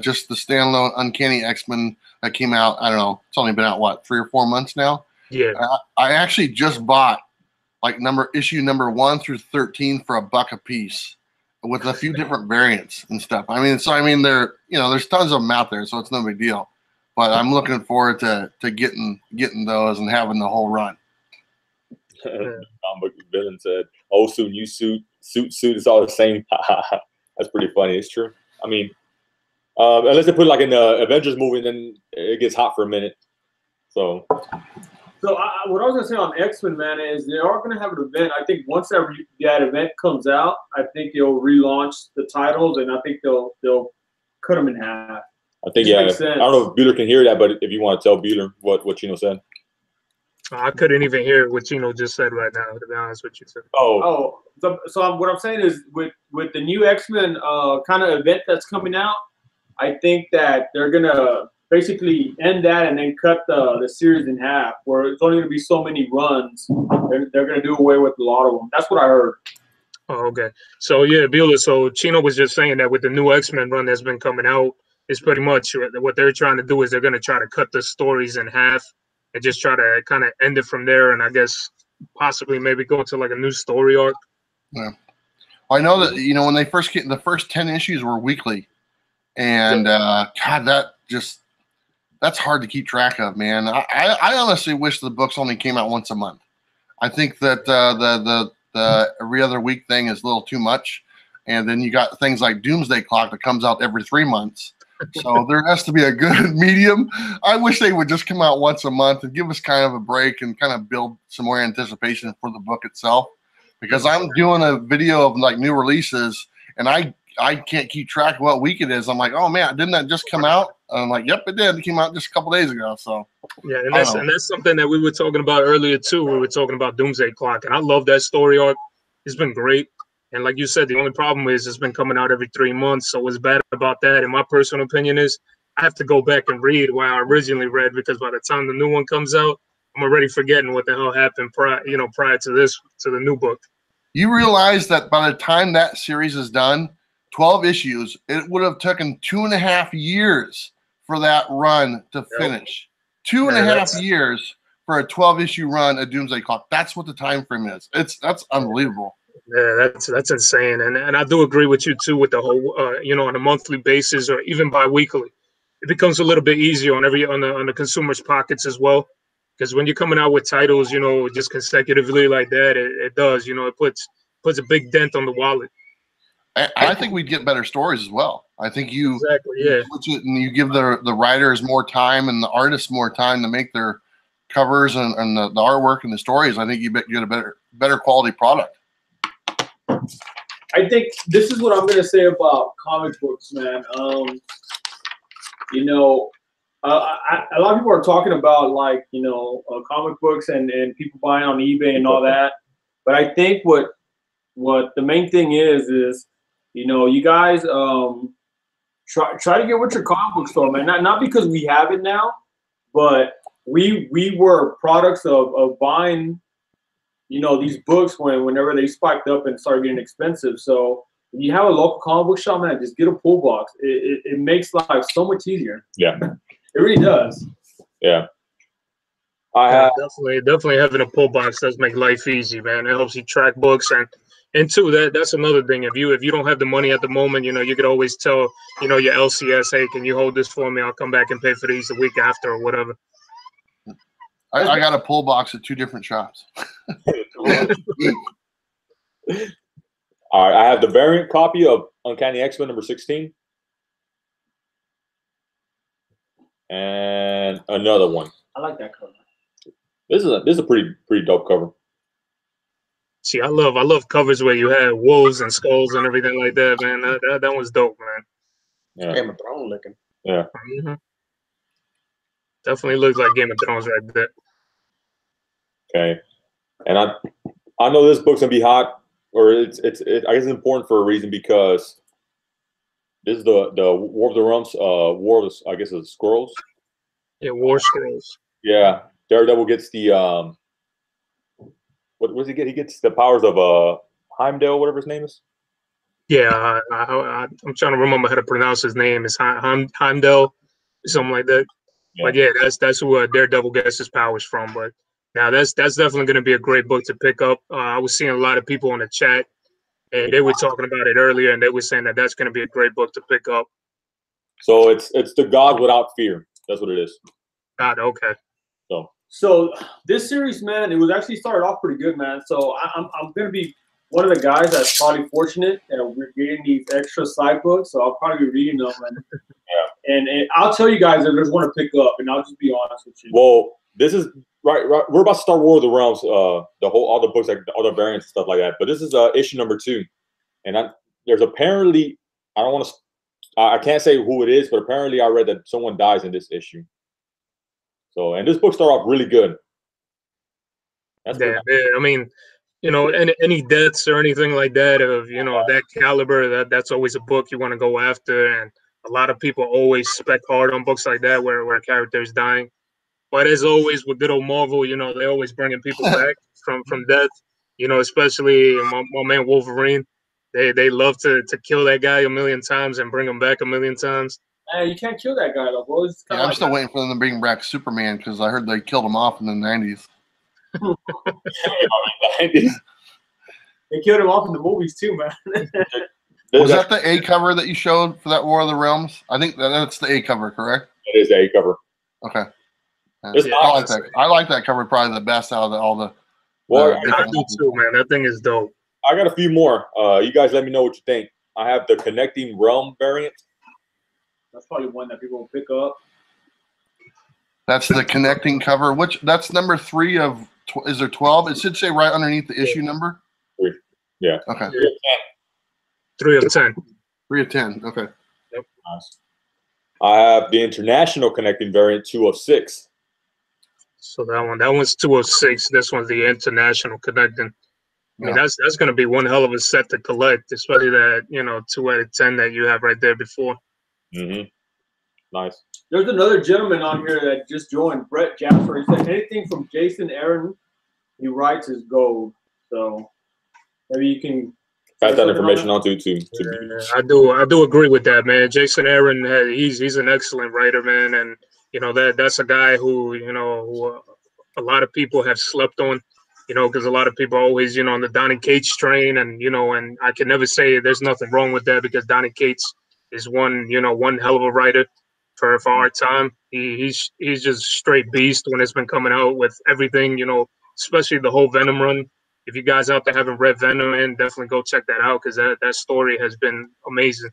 Just the standalone Uncanny X-Men that came out, I don't know, it's only been out, what, 3 or 4 months now? Yeah. I actually just bought like issue number 1 through 13 for $1 a piece with a few different variants and stuff. There's tons of them out there, so it's no big deal. But I'm looking forward to getting those and having the whole run. Comic villain said, "Old suit, new suit, suit is all the same." That's pretty funny. It's true. I mean, unless they put like in the Avengers movie, then it gets hot for a minute. So what I was gonna say on X-Men, man, is they are gonna have an event. I think once that event comes out, I think they'll relaunch the titles, and I think they'll cut them in half. I think, yeah. I don't know if Bueller can hear that, but if you want to tell Bueller what Chino said. I couldn't even hear what Chino just said right now, to be honest with you. So what I'm saying is with the new X-Men kind of event that's coming out, I think that they're going to basically end that and then cut the series in half, where it's only going to be so many runs. They're going to do away with a lot of them. That's what I heard. Oh, okay. So, yeah, Bueller, so Chino was just saying that with the new X-Men run that's been coming out, it's pretty much what they're trying to do is they're going to try to cut the stories in half and just try to kind of end it from there, and I guess possibly maybe go to like a new story arc. Yeah. I know that, when they first came, the first 10 issues were weekly, and God, that's hard to keep track of, man. I honestly wish the books only came out once a month. I think that the every other week thing is a little too much, and then you got things like Doomsday Clock that comes out every 3 months. So there has to be a good medium. I wish they would just come out once a month and give us kind of a break and kind of build some more anticipation for the book itself. Because I'm doing a video of like new releases, and I I can't keep track of what week it is. I'm like, oh man, didn't that just come out? And I'm like, yep, it did. It came out just a couple days ago. So yeah, and that's something that we were talking about earlier too. We were talking about Doomsday Clock, and I love that story arc. It's been great. And like you said, the only problem is it's been coming out every 3 months. So what's bad about that, in my personal opinion, is I have to go back and read what I originally read, because by the time the new one comes out, I'm already forgetting what the hell happened prior to the new book. You realize that by the time that series is done, 12 issues, it would have taken 2.5 years for that run to finish. 2.5 years for a 12-issue run of Doomsday Clock. That's what the time frame is. That's unbelievable. Yeah, that's insane, and I do agree with you too with the whole on a monthly basis or even bi-weekly. It becomes a little bit easier on the consumer's pockets as well, because when you're coming out with titles, just consecutively like that, it does, it puts a big dent on the wallet. I think we'd get better stories as well. I think you give the writers more time and the artists more time to make their covers and the artwork and the stories. I think you get a better quality product. I think this is what I'm going to say about comic books, man. A lot of people are talking about comic books and people buying on eBay and all that. But I think what the main thing is you guys try to get with your comic book store, man. Not because we have it now, but we were products of buying these books whenever they spiked up and started getting expensive. So if you have a local comic book shop, man, just get a pull box. It makes life so much easier. Yeah, it really does. Yeah, definitely having a pull box does make life easy, man. It helps you track books, and too, that's another thing. If you don't have the money at the moment, you could always tell your LCS, hey, can you hold this for me? I'll come back and pay for these the week after or whatever. I got a pull box at 2 different shops. All right, I have the variant copy of Uncanny X-Men number 16. And another one. I like that cover. This is a pretty dope cover. See, I love covers where you have wolves and skulls and everything like that, man. That one's dope, man. Yeah. Game of Thrones looking. Yeah. Mm-hmm. Definitely looks like Game of Thrones right there. Okay, and I know this book's gonna be hot, or I guess it's important for a reason, because this is the War of the Realms, War of the, I guess it's Squirrels. Yeah, War Scrolls. Yeah, Daredevil gets the what does he get? He gets the powers of Heimdall, whatever his name is. Yeah, I'm trying to remember how to pronounce his name. It's Heimdall, something like that. Yeah. But yeah, that's who Daredevil gets his powers from. But now that's definitely going to be a great book to pick up. I was seeing a lot of people in the chat, and they were talking about it earlier, and they were saying that that's going to be a great book to pick up. So it's the God Without Fear. That's what it is. God, okay. So this series, man, it was actually started off pretty good, man. So I'm going to be one of the guys that's probably fortunate that we're getting these extra side books. So I'll probably be reading them, and I'll tell you guys if there's one to pick up, and I'll just be honest with you. Well, this is right. We're about to start War of the Realms, all the books, like all the variants and stuff like that. But this is issue number 2, and there's apparently, I can't say who it is, but apparently I read that someone dies in this issue. So, and this book started off really good. Yeah, I mean, any deaths or anything like that of that caliber, that's always a book you want to go after, and a lot of people always spec hard on books like that where a character is dying. But as always with good old Marvel, they're always bringing people back from death. Especially my man Wolverine. They love to kill that guy a million times and bring him back a million times. Man, you can't kill that guy though, bro. I'm still waiting for them to bring back Superman, because I heard they killed him off in the 90s. They killed him off in the movies too, man. Was that the A cover that you showed for that War of the Realms? I think that's the A cover, correct? It is the A cover. Okay. I like that cover probably the best out of all the. Well, I do too, man. That thing is dope. I got a few more. You guys let me know what you think. I have the Connecting Realm variant. That's probably one that people will pick up. That's the connecting cover. That's number 3 of. Is there 12? It should say right underneath the issue number. 3. Yeah. Okay. 3 of 10. 3 of 10. Okay. Yep. Nice. I have the international connecting variant 2 of 6. So that one's 2 of 6. This one's the international connecting. I mean, that's going to be one hell of a set to collect, especially that 2 out of 10 that you have right there before. Nice. There's another gentleman on here that just joined, Brett Jasper. He said anything from Jason Aaron, he writes is gold. So maybe you can pass that information on to I do agree with that, man. Jason Aaron, he's an excellent writer, man, and that's a guy who who a lot of people have slept on, because a lot of people are always on the Donny Cates train, and and I can never say there's nothing wrong with that, because Donny Cates is one hell of a writer for our time. He's just straight beast when it's been coming out with everything, especially the whole Venom run. If you guys out there haven't read Venom, man, definitely go check that out, because that story has been amazing.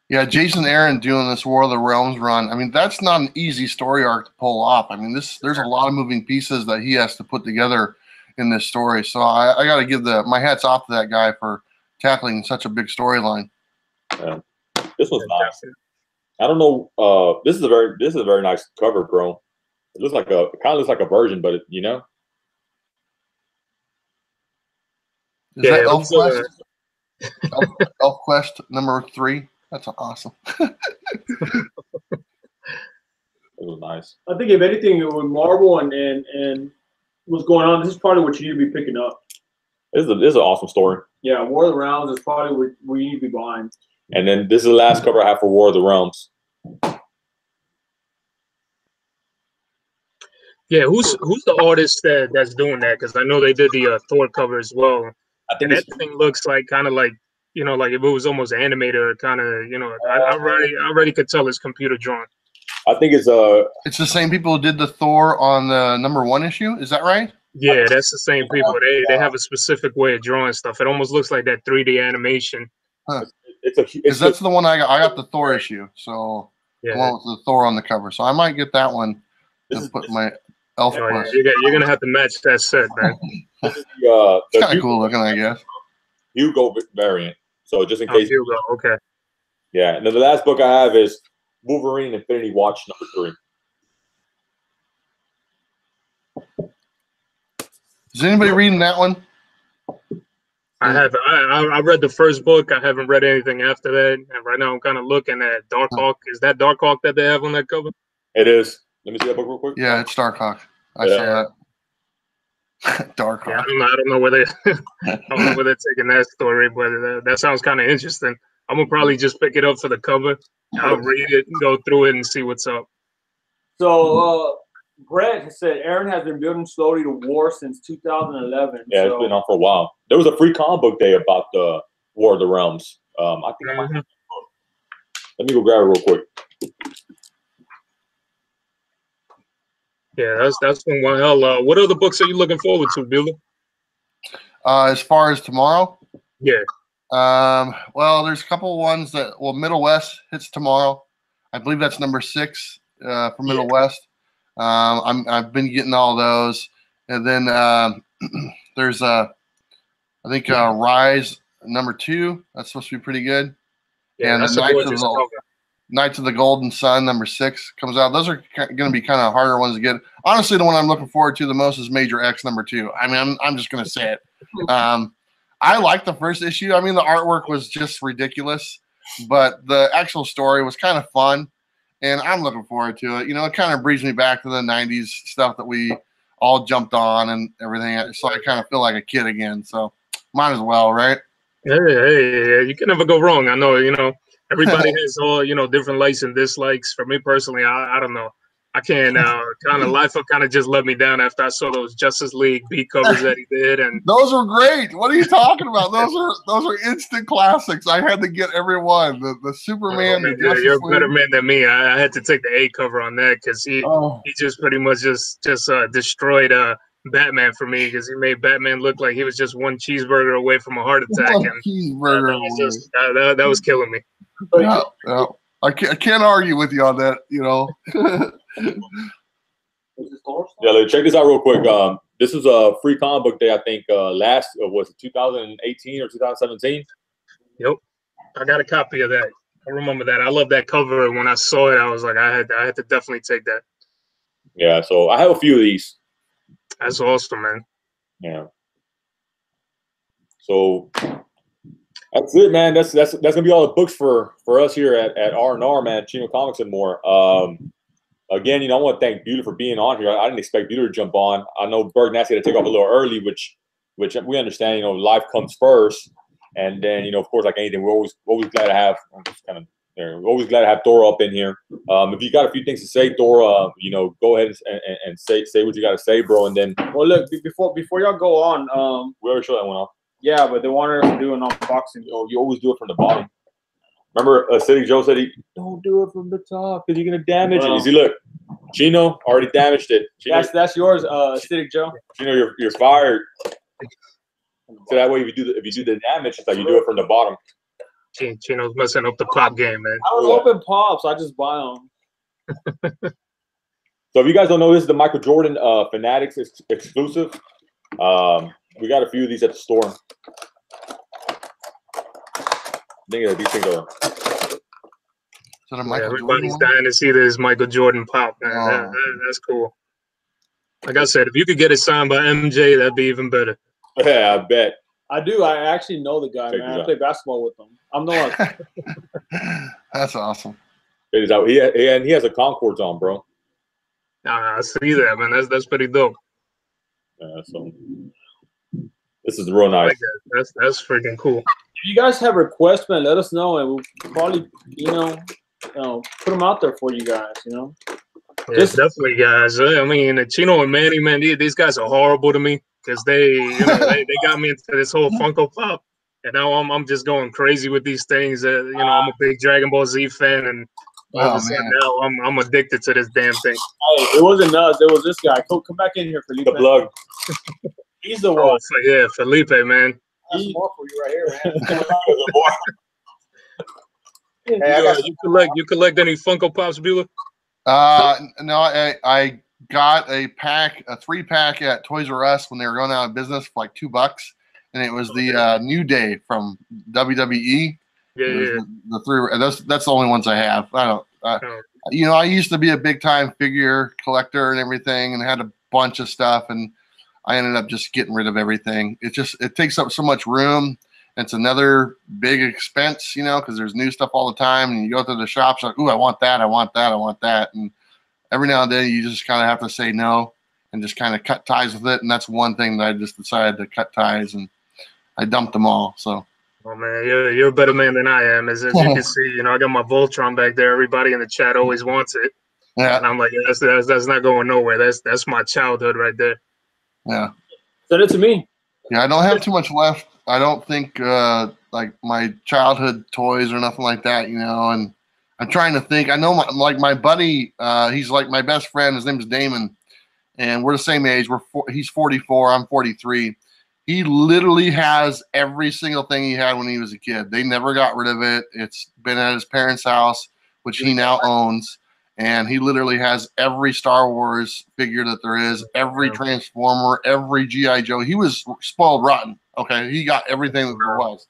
Yeah, Jason Aaron doing this War of the Realms run. I mean, that's not an easy story arc to pull off. I mean, there's a lot of moving pieces that he has to put together in this story. So I got to give my hats off to that guy for tackling such a big storyline. Yeah. This was nice. I don't know. This is a very nice cover, bro. It looks like it kind of looks like a version, but Is that Elf Quest? Elf Quest number 3. That's awesome. It was nice. I think if anything, with Marvel and what's going on, this is probably what you need to be picking up. This is an awesome story. Yeah, War of the Realms is probably what you need to be buying. And then this is the last cover I have for War of the Realms. Yeah, who's the artist that's doing that? Because I know they did the Thor cover as well. I think that thing looks like kind of like like if it was almost animated, or kind of I already could tell it's computer drawn. I think it's the same people who did the Thor on the number 1 issue. Is that right? Yeah, that's the same people. They have a specific way of drawing stuff. It almost looks like that 3D animation. Huh. Because that's the one I got. I got the Thor issue, so the one with the Thor on the cover. So I might get that one and put my Elf Quest. You're gonna have to match that set, man. It's kind of cool looking, I guess. Hugo variant. So just in case. Hugo, okay. Yeah, and then the last book I have is Wolverine Infinity Watch number 3. Is anybody reading that one? I have. I read the first book. I haven't read anything after that. And right now I'm kind of looking at Darkhawk. Is that Darkhawk that they have on that cover? It is. Let me see that book real quick. Yeah, it's Darkhawk. I saw that. Darkhawk. Yeah, I don't know where they. I don't know where they're taking that story, but that sounds kind of interesting. I'm gonna probably just pick it up for the cover. I'll read it, go through it, and see what's up. So Brett said Aaron has been building slowly to war since 2011. Yeah, it's been on for a while. There was a free comic book day about the War of the Realms. I think I might have let me go grab it real quick. Yeah, that's been one hell. What other books are you looking forward to, Bueller? As far as tomorrow? Yeah. Well, there's a couple ones that Middle West hits tomorrow. I believe that's number 6 for Middle West. I've been getting all those, and then there's I think Rise number 2. That's supposed to be pretty good. Yeah, and the Knights of the Golden Sun number 6 comes out. Those are going to be kind of harder ones to get. Honestly, the one I'm looking forward to the most is Major X number 2. I mean, I'm just going to say it. I liked the first issue. I mean, the artwork was just ridiculous, but the actual story was kind of fun. And I'm looking forward to it. It kind of brings me back to the 90s stuff that we all jumped on and everything. So I kind of feel like a kid again. So might as well, right? Hey, you can never go wrong. I know, everybody has all, different likes and dislikes. For me personally, I don't know. I can't life kind of just let me down after I saw those Justice League beat covers that he did, and those were great. What are you talking about? Those are instant classics. I had to get every one. The Superman. Oh, man, you're a better man than me. I had to take the A cover on that because he just pretty much just destroyed Batman for me, because he made Batman look like he was just one cheeseburger away from a heart attack. That was killing me. Yeah. I can't argue with you on that, Yeah, check this out real quick. This is a free comic book day. I think was it 2018 or 2017? Yep. I got a copy of that. I remember that. I love that cover. When I saw it, I was like, I had to definitely take that. Yeah, so I have a few of these. That's awesome, man. Yeah. So that's it, man. That's gonna be all the books for us here at R&R, man. Chino Comics and more. Again, I want to thank Bueller for being on here. I didn't expect Bueller to jump on. I know Berg Nasty had to take off a little early, which we understand. Life comes first, and then of course, like anything, we're always glad to have. I'm just kind of there. We're always glad to have Thoro up in here. If you got a few things to say, Thoro, go ahead and say what you got to say, bro. And then, well, look, before y'all go on, we already showed that one off. Yeah, but they wanted us to do an unboxing. You always do it from the bottom. Remember, Acidic Joe said don't do it from the top because you're gonna damage it. You see, look, Chino already damaged it. Chino, that's yours, Acidic Joe. Chino, you're fired. So that way, if you do the damage, it's like you do it from the bottom. Chino's messing up the pop game, man. I don't open pops. I just buy them. So if you guys don't know, this is the Michael Jordan Fanatics exclusive. We got a few of these at the store. I think these things are. Everybody's dying to see this Michael Jordan pop, man. Oh. That's cool. Like I said, if you could get it signed by MJ, that'd be even better. Yeah, I bet. I do. I actually know the guy, man. I play basketball with him. I'm the one. That's awesome. It is out. He has a Concords on, bro. I see that, man. That's pretty dope. Yeah, so this is real nice. Like that's freaking cool. If you guys have requests, man, let us know, and we'll probably, put them out there for you guys. Yeah, definitely, guys. I mean, Chino and Manny, man, these guys are horrible to me because they got me into this whole Funko Pop, and now I'm just going crazy with these things. I'm a big Dragon Ball Z fan, and all of a sudden now I'm addicted to this damn thing. Hey, it wasn't us. It was this guy. Come back in here, Felipe. The plug. He's the one. Yeah, Felipe, man. That's more for you right here, man. Hey, you collect any Funko Pops, Bueller? No, I got a 3-pack at Toys R Us when they were going out of business for like $2, and it was the New Day from WWE. Yeah. The 3. That's the only ones I have. I don't. I used to be a big time figure collector and everything, and had a bunch of stuff, and I ended up just getting rid of everything. It takes up so much room. It's another big expense, because there's new stuff all the time, and you go to the shops like, ooh, I want that, I want that, I want that, and every now and then you just kind of have to say no and just kind of cut ties with it. And that's one thing that I just decided to cut ties, and I dumped them all. So. Oh man, you're a better man than I am. As you can see, I got my Voltron back there. Everybody in the chat always wants it. Yeah. And I'm like, that's not going nowhere. That's my childhood right there. Yeah. Send it to me. Yeah, I don't have too much left. I don't think like my childhood toys or nothing like that, and I'm trying to think. I know my buddy, he's like my best friend. His name is Damon, and we're the same age. He's 44. I'm 43. He literally has every single thing he had when he was a kid. They never got rid of it. It's been at his parents' house, which he now owns. And he literally has every Star Wars figure that there is, every Transformer, every G.I. Joe. He was spoiled rotten. Okay, he got everything that there was.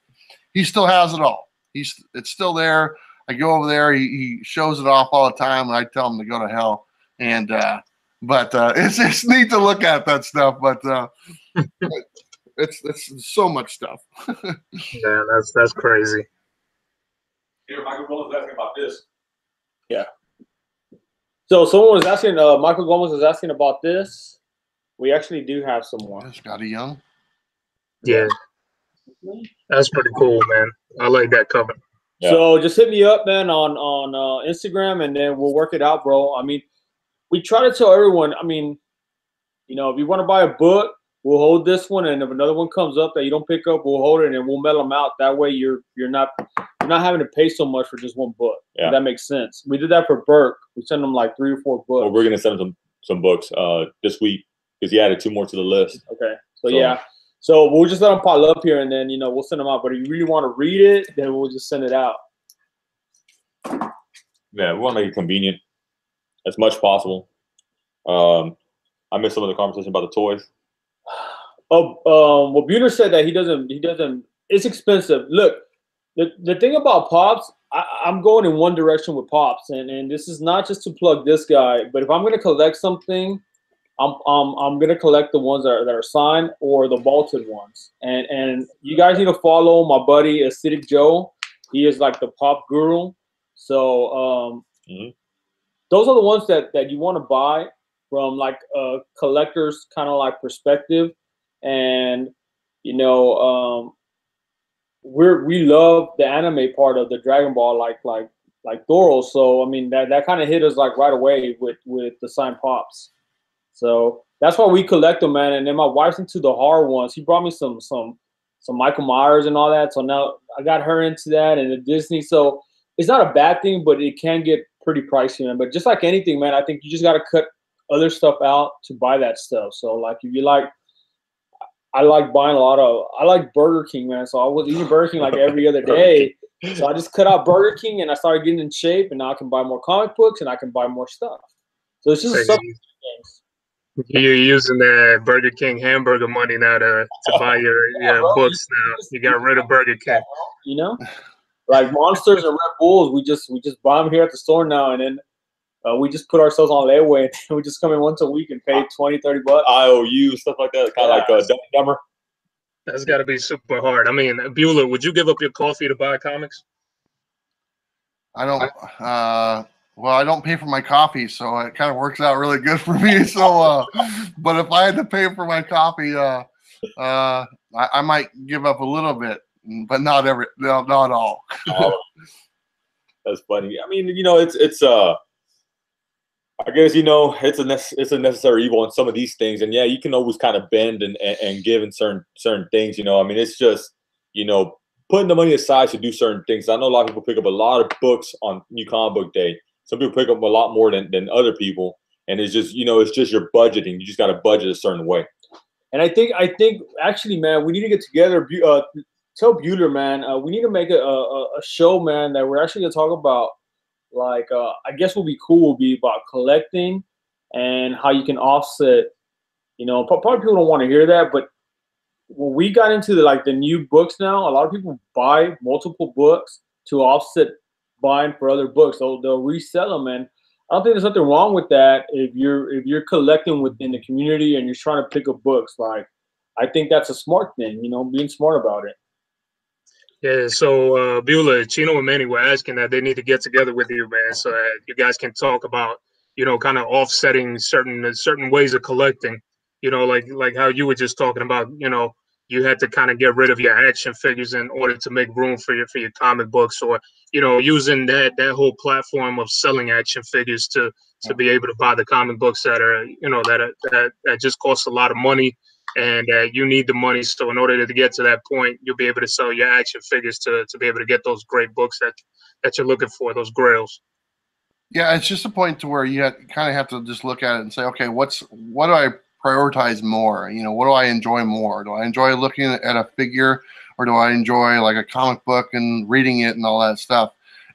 He still has it all. It's still there. I go over there. He shows it off all the time, and I tell him to go to hell. And but it's neat to look at that stuff. But it's so much stuff. Yeah, that's crazy. Here, Michael Gomez asking about this. Yeah. So someone was asking, Michael Gomez was asking about this. We actually do have some more. Scotty Young. Yeah. That's pretty cool, man. I like that cover. Yeah. So just hit me up, man, on Instagram, and then we'll work it out, bro. I mean, we try to tell everyone, if you want to buy a book, we'll hold this one, and if another one comes up that you don't pick up, we'll hold it and we'll mail them out. That way you're not having to pay so much for just one book. Yeah. If that makes sense. We did that for Burke. We sent him like 3 or 4 books. Well, we're gonna send him some books this week because he added 2 more to the list. Okay. So yeah. So we'll just let them pile up here, and then we'll send them out. But if you really want to read it, then we'll just send it out. Yeah, we want to make it convenient as much as possible. I missed some of the conversation about the toys. Well, Bueller said that he doesn't. It's expensive. Look, the thing about Pops, I'm going in one direction with Pops, and this is not just to plug this guy, but if I'm gonna collect something, I'm gonna collect the ones that are signed or the vaulted ones. And you guys need to follow my buddy Acidic Joe. He is like the pop guru. So those are the ones that you want to buy from like a collector's kind of like perspective. And you know, we love the anime part of the Dragon Ball like Thoro. So I mean that kind of hit us like right away with the signed Pops. So that's why we collect them, man. And then my wife's into the horror ones. She brought me some Michael Myers and all that. So now I got her into that and the Disney. So it's not a bad thing, but it can get pretty pricey, man. But just like anything, man, I think you just got to cut other stuff out to buy that stuff. So like if you like, I like buying I like Burger King, man. So I was eating Burger King like every other day. So I just cut out Burger King and I started getting in shape, and now I can buy more comic books and I can buy more stuff. So it's just something. You're using the Burger King hamburger money now to buy your books now. You got rid of Burger King. You know, like Monsters and Red Bulls, we just buy them here at the store now, and then we just put ourselves on layaway, and we just come in once a week and pay $20-$30. IOU, stuff like that, kind of like Dumb and Dumber. That's got to be super hard. I mean, Bueller, would you give up your coffee to buy comics? I don't. Well, I don't pay for my coffee, so it kind of works out really good for me. So, but if I had to pay for my coffee, I might give up a little bit, but not all. That's funny. I mean, you know, it's I guess, you know, it's a necessary evil in some of these things, and yeah, you can always kind of bend and give in certain things. You know, I mean, it's just, you know, putting the money aside to do certain things. I know a lot of people pick up a lot of books on New Comic Book Day. Some people pick up a lot more than other people, and it's just, you know, it's just your budgeting. You just got to budget a certain way. And I think actually, man, we need to get together. Tell Bueller, man, we need to make a show, man, that we're actually gonna talk about. Like, I guess what would be cool would be about collecting and how you can offset. You know, probably people don't want to hear that, but when we got into the new books now, a lot of people buy multiple books to offset buying for other books. They'll resell them, and I don't think there's nothing wrong with that if you're collecting within the community and you're trying to pick up books. Like, I think that's a smart thing, you know, being smart about it. Yeah, so Bueller, Chino and Manny were asking that they need to get together with you, man, so that you guys can talk about, you know, kind of offsetting certain ways of collecting. You know, like how you were just talking about, you know, you had to kind of get rid of your action figures in order to make room for your comic books, or, you know, using that whole platform of selling action figures to be able to buy the comic books that are, you know, that just cost a lot of money, and you need the money. So in order to get to that point, you'll be able to sell your action figures to be able to get those great books that you're looking for, those grails. Yeah, it's just a point to where you kind of have to just look at it and say, okay, what do I prioritize more? You know, what do I enjoy more? Do I enjoy looking at a figure, or do I enjoy like a comic book and reading it and all that stuff?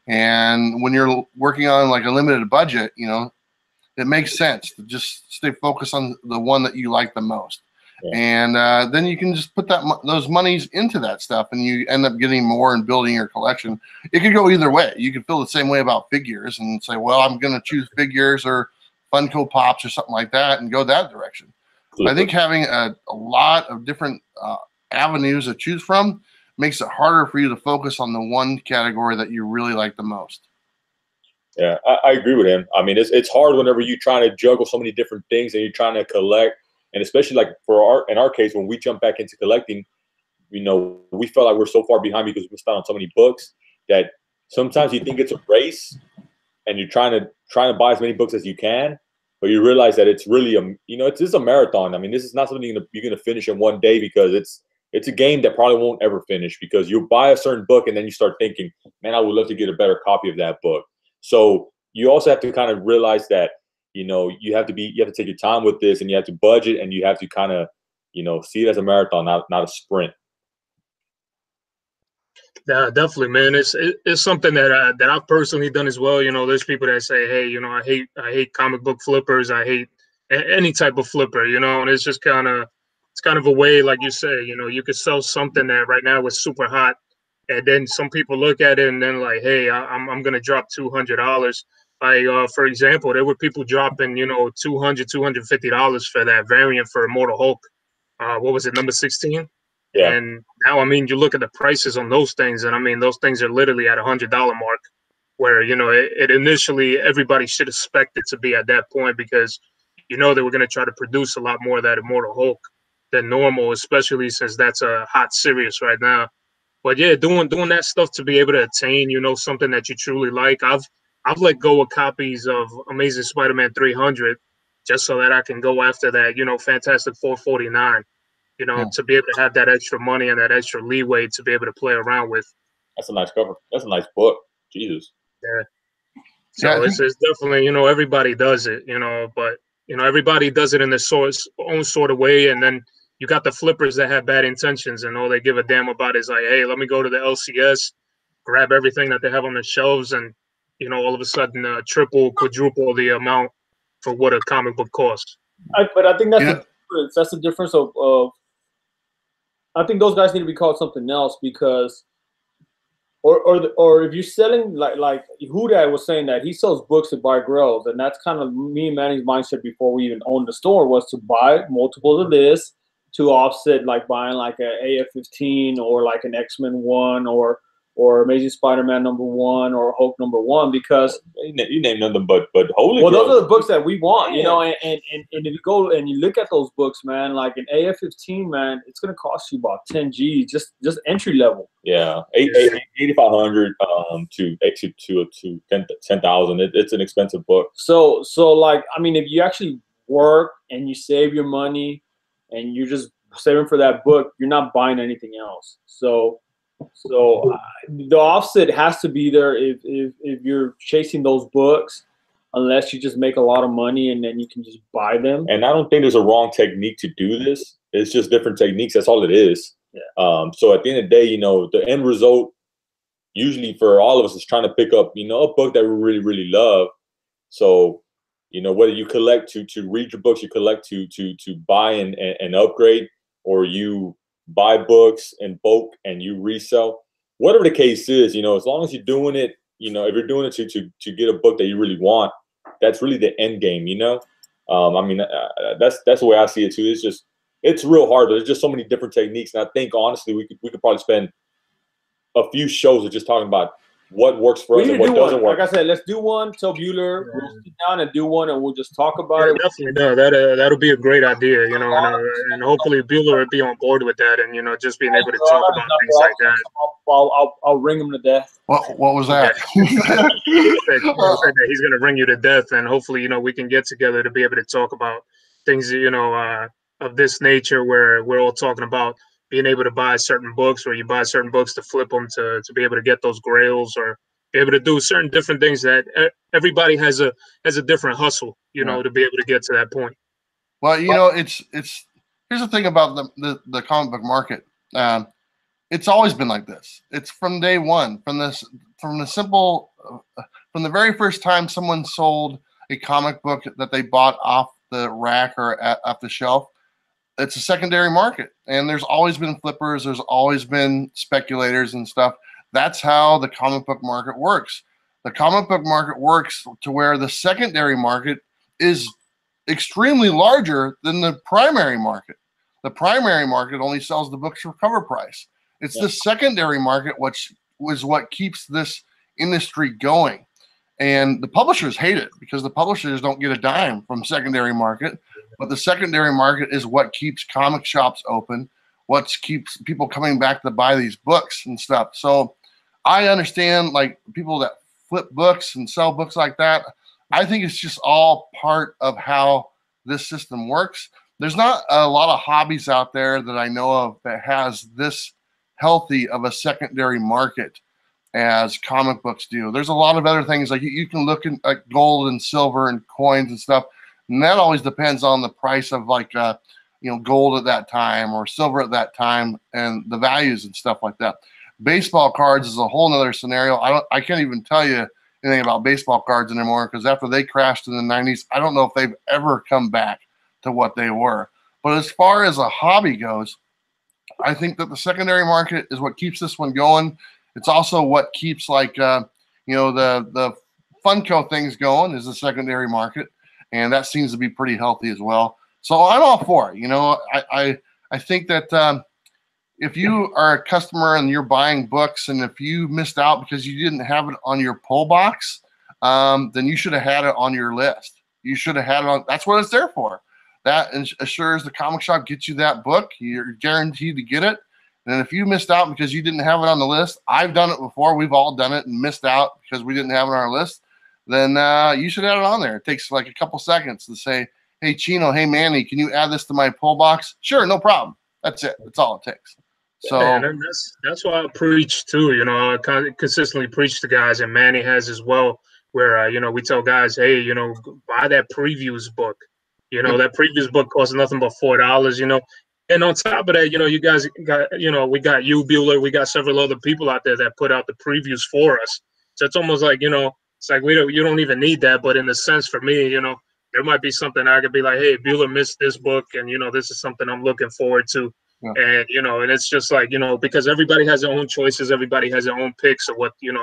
And when you're working on like a limited budget, you know, it makes sense to just stay focused on the one that you like the most. Yeah. And then you can just put those monies into that stuff, and you end up getting more and building your collection. It could go either way. You could feel the same way about figures and say, well, I'm going to choose figures or Funko Pops or something like that and go that direction. I think having a lot of different avenues to choose from makes it harder for you to focus on the one category that you really like the most. Yeah, I agree with him. I mean, it's hard whenever you're trying to juggle so many different things and you're trying to collect. And especially like in our case, when we jump back into collecting, you know, we felt like we're so far behind because we spent on so many books that sometimes you think it's a race and you're trying to buy as many books as you can, but you realize that it's really it's a marathon. I mean, this is not something you're gonna finish in one day, because it's a game that probably won't ever finish, because you buy a certain book and then you start thinking, man, I would love to get a better copy of that book. So you also have to kind of realize that, you know, you have to take your time with this, and you have to budget, and you have to kind of, you know, see it as a marathon, not a sprint. Yeah, definitely, man. It's something that I've personally done as well. You know, there's people that say, hey, you know, I hate comic book flippers. I hate any type of flipper, you know, and it's just kind of a way, like you say, you know, you could sell something that right now is super hot, And then some people look at it and then like, hey, I'm gonna drop $200. Like for example, there were people dropping, you know, $250 for that variant for Immortal Hulk. What was it, number 16? Yeah. And now, I mean, you look at the prices on those things, and I mean, those things are literally at $100 mark. Where, you know, it initially everybody should expect it to be at that point, because you know they were going to try to produce a lot more of that Immortal Hulk than normal, especially since that's a hot series right now. But yeah, doing that stuff to be able to attain, you know, something that you truly like. I've let go of copies of Amazing Spider-Man 300 just so that I can go after that, you know, Fantastic 449. You know, to be able to have that extra money and that extra leeway to be able to play around with. That's a nice cover. That's a nice book. Jesus. Yeah. So it's definitely, you know, everybody does it, you know, but, you know, everybody does it in their own sort of way. And then you got the flippers that have bad intentions, and all they give a damn about is like, hey, let me go to the LCS, grab everything that they have on the shelves, and, you know, all of a sudden triple, quadruple the amount for what a comic book costs. But I think that's the difference. That's the difference of I think those guys need to be called something else, because or if you're selling like Huda was saying that he sells books to buy grills, and that's kind of me and Manny's mindset before we even owned the store, was to buy multiples of this to offset like buying like a AF-15 or like an X-Men 1 or Amazing Spider-Man #1 or Hulk #1, because you name nothing but holy. Well, those are the books that we want, you know. And if you go and you look at those books, man, like an AF-15, man, it's gonna cost you about 10 G's, just entry level. Yeah, 8,500 to 10,000. It's an expensive book. So like, I mean, if you actually work and you save your money and you're just saving for that book, you're not buying anything else. So the offset has to be there if you're chasing those books, unless you just make a lot of money and then you can just buy them. And I don't think there's a wrong technique to do this. It's just different techniques. That's all it is. Yeah. So at the end of the day, you know, the end result usually for all of us is trying to pick up, you know, a book that we really, really love. So, you know, whether you collect to read your books, you collect to buy and upgrade, or you buy books in bulk and you resell, whatever the case is, you know, as long as you're doing it, you know, if you're doing it to get a book that you really want, that's really the end game, you know. I mean, that's the way I see it too. It's real hard, but there's just so many different techniques, and I think honestly we could probably spend a few shows of just talking about what works for us and what doesn't work. Like I said, let's do one. Tell Bueller, we'll sit down and do one, and we'll just talk about it. Definitely, no, that'll be a great idea, you know, and hopefully Bueller will be on board with that, and, you know, just being able to talk about things like that. I'll ring him to death. What was that? He said that he's gonna ring you to death, and hopefully, you know, we can get together to be able to talk about things, you know, of this nature, where we're all talking about being able to buy certain books, or you buy certain books to flip them to be able to get those grails, or be able to do certain different things that everybody has a different hustle, you know, to be able to get to that point. Well, you know, it's here's the thing about the comic book market. It's always been like this. It's from day one, from the very first time someone sold a comic book that they bought off the rack or off the shelf. It's a secondary market, and there's always been flippers. There's always been speculators and stuff. That's how the comic book market works. The comic book market works to where the secondary market is extremely larger than the primary market. The primary market only sells the books for cover price. It's the secondary market which was what keeps this industry going. And the publishers hate it, because the publishers don't get a dime from secondary market. But the secondary market is what keeps comic shops open, what keeps people coming back to buy these books and stuff. So I understand, like, people that flip books and sell books like that. I think it's just all part of how this system works. There's not a lot of hobbies out there that I know of that has this healthy of a secondary market as comic books do. There's a lot of other things, like you can look at gold and silver and coins and stuff, and that always depends on the price of, like, you know, gold at that time or silver at that time, and the values and stuff like that. Baseball cards is a whole nother scenario. I can't even tell you anything about baseball cards anymore, because after they crashed in the 90s, I don't know if they've ever come back to what they were. But as far as a hobby goes, I think that the secondary market is what keeps this one going. It's also what keeps like the Funko things going is the secondary market, and that seems to be pretty healthy as well. So I'm all for it. I think that if you are a customer and you're buying books, and if you missed out because you didn't have it on your pull box, then you should have had it on your list. You should have had it on. That's what it's there for. That assures the comic shop gets you that book. You're guaranteed to get it. And if you missed out because you didn't have it on the list, I've done it before. We've all done it and missed out because we didn't have it on our list. Then you should have it on there. It takes like a couple seconds to say, hey, Chino, hey, Manny, can you add this to my pull box? Sure, no problem. That's it. That's all it takes. So and that's why I preach too. I consistently preach to guys, and Manny has as well, where we tell guys, hey, buy that previews book. That previews book costs nothing but $4. And on top of that, you guys got, we got you, Bueller, we got several other people out there that put out the previews for us. So it's almost like, it's like you don't even need that. But in the sense for me, there might be something I could be like, hey, Bueller missed this book, and this is something I'm looking forward to. Yeah. And and it's just like, because everybody has their own choices, everybody has their own picks of what, and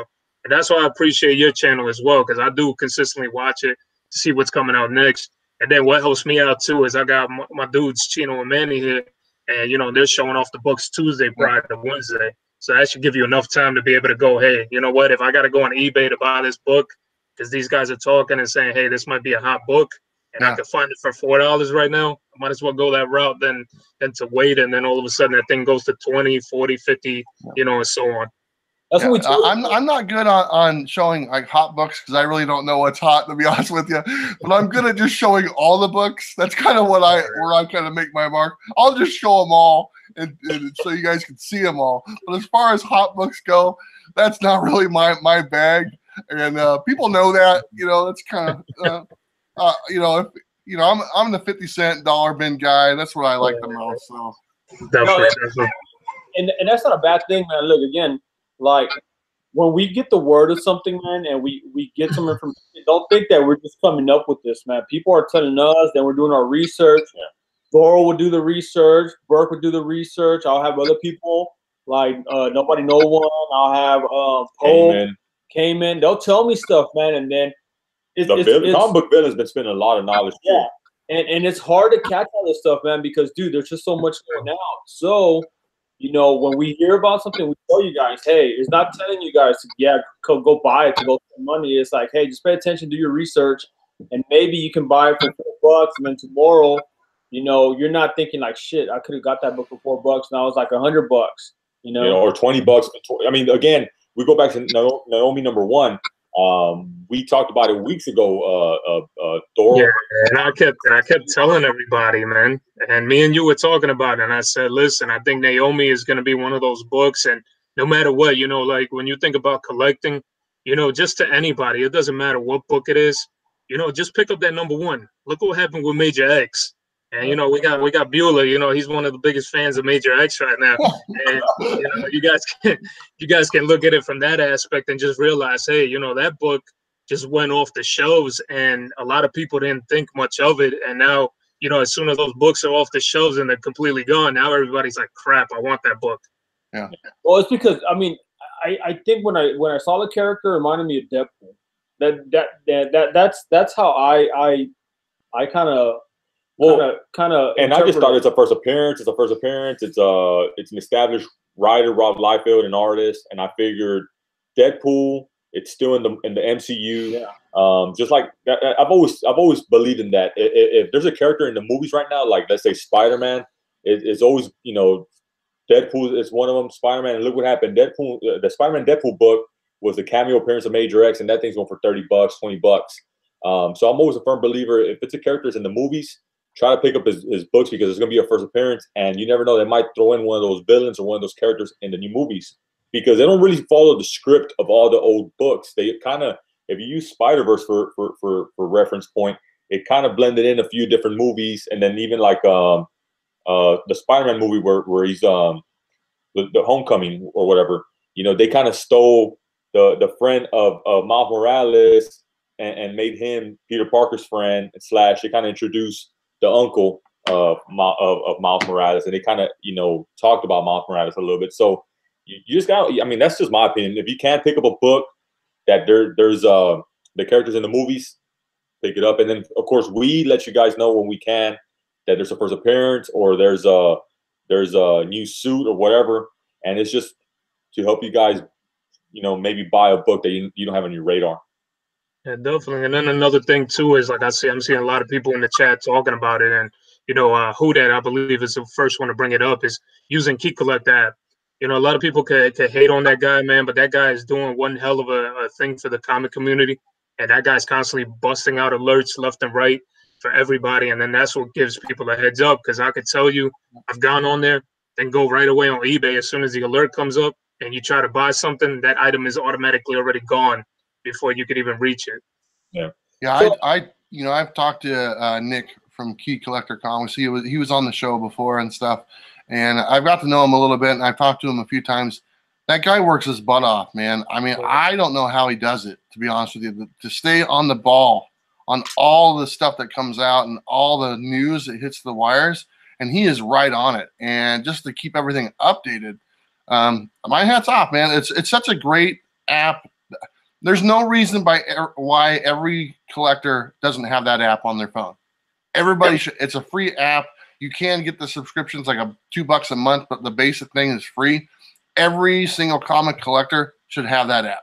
that's why I appreciate your channel as well, because I do consistently watch it to see what's coming out next. And then what helps me out too is I got my dudes Chino and Manny here, and they're showing off the books Tuesday prior to Wednesday. So that should give you enough time to be able to go, hey, you know what, if I got to go on eBay to buy this book because these guys are talking and saying, hey, this might be a hot book, and I can find it for $4 right now, I might as well go that route than to wait, and then all of a sudden that thing goes to 20, 40, 50, and so on. That's what I'm not good on showing like hot books because I really don't know what's hot, to be honest with you. But I'm good at just showing all the books. That's kind of where I kind of make my mark. I'll just show them all and so you guys can see them all. But as far as hot books go, that's not really my bag. And people know that. That's kind of I'm the 50-cent dollar bin guy. That's what I like the most. So and that's not a bad thing, man. Look, again, like when we get the word of something, man, and we get some information, don't think that we're just coming up with this, man. People are telling us, then we're doing our research. Thoro will do the research. Burke will do the research. I'll have other people like Nobody No One. I'll have Poe, Cayman. They'll tell me stuff, man, and then the comic book villain's been spending a lot of knowledge. Yeah, and it's hard to catch all this stuff, man, because dude, there's just so much going out. So when we hear about something, we tell you guys, hey, it's not telling you guys to go buy it to go spend money. It's like, hey, just pay attention, do your research, and maybe you can buy it for $4, and then tomorrow, you're not thinking like, shit, I could have got that book for $4, now it's like $100, or $20. I mean, again, we go back to Naomi #1. We talked about it weeks ago. Thor. Yeah, and I kept telling everybody, man. And me and you were talking about it, and I said, listen, I think Naomi is going to be one of those books. And no matter what, like when you think about collecting, just to anybody, it doesn't matter what book it is. Just pick up that #1. Look what happened with Major X. And we got Bueller. He's one of the biggest fans of Major X right now. And you guys can look at it from that aspect and just realize, hey, that book just went off the shelves, and a lot of people didn't think much of it. And now, as soon as those books are off the shelves and they're completely gone, now everybody's like, crap, I want that book. Yeah. Well, it's because I think when I saw the character, it reminded me of Deadpool. That's how I kind of. And I just thought it's a first appearance. It's an established writer, Rob Liefeld, an artist, and I figured Deadpool. It's still in the MCU. Yeah. Just like I've always believed in that. If there's a character in the movies right now, like let's say Spider-Man, it's always Deadpool is one of them. Spider-Man, and look what happened. Deadpool, the Spider-Man Deadpool book was the cameo appearance of Major X, and that thing's going for $30, $20. So I'm always a firm believer. If it's a character in the movies, try to pick up his books because it's going to be a first appearance, and you never know, they might throw in one of those villains or one of those characters in the new movies because they don't really follow the script of all the old books. They kind of, if you use Spider-Verse for reference point, it kind of blended in a few different movies, and then even like the Spider-Man movie where he's the Homecoming or whatever, they kind of stole the friend of Miles Morales and made him Peter Parker's friend / they kind of introduced the uncle of Miles Morales, and they kind of talked about Miles Morales a little bit. So you just got. I mean, that's just my opinion. If you can't pick up a book that there's the characters in the movies, pick it up, and then of course we let you guys know when we can that there's a first appearance or there's a new suit or whatever, and it's just to help you guys, maybe buy a book that you don't have on your radar. Yeah, definitely. And then another thing too is I'm seeing a lot of people in the chat talking about it, and who that I believe is the first one to bring it up is using Key Collect app. A lot of people could hate on that guy, man, but that guy is doing one hell of a thing for the comic community, and that guy's constantly busting out alerts left and right for everybody, and then that's what gives people a heads up. Because I could tell you, I've gone on there, then go right away on eBay as soon as the alert comes up, and you try to buy something, that item is automatically already gone before you could even reach it. Yeah. So, I've talked to Nick from Key Collector Comics. He was on the show before and stuff, and I've got to know him a little bit, and I've talked to him a few times. That guy works his butt off, man. I mean, I don't know how he does it, to be honest with you, to stay on the ball on all the stuff that comes out and all the news that hits the wires, and he is right on it. And just to keep everything updated, my hat's off, man. It's such a great app. There's no reason why every collector doesn't have that app on their phone. Everybody should. It's a free app. You can get the subscriptions like $2 a month, but the basic thing is free. Every single comic collector should have that app.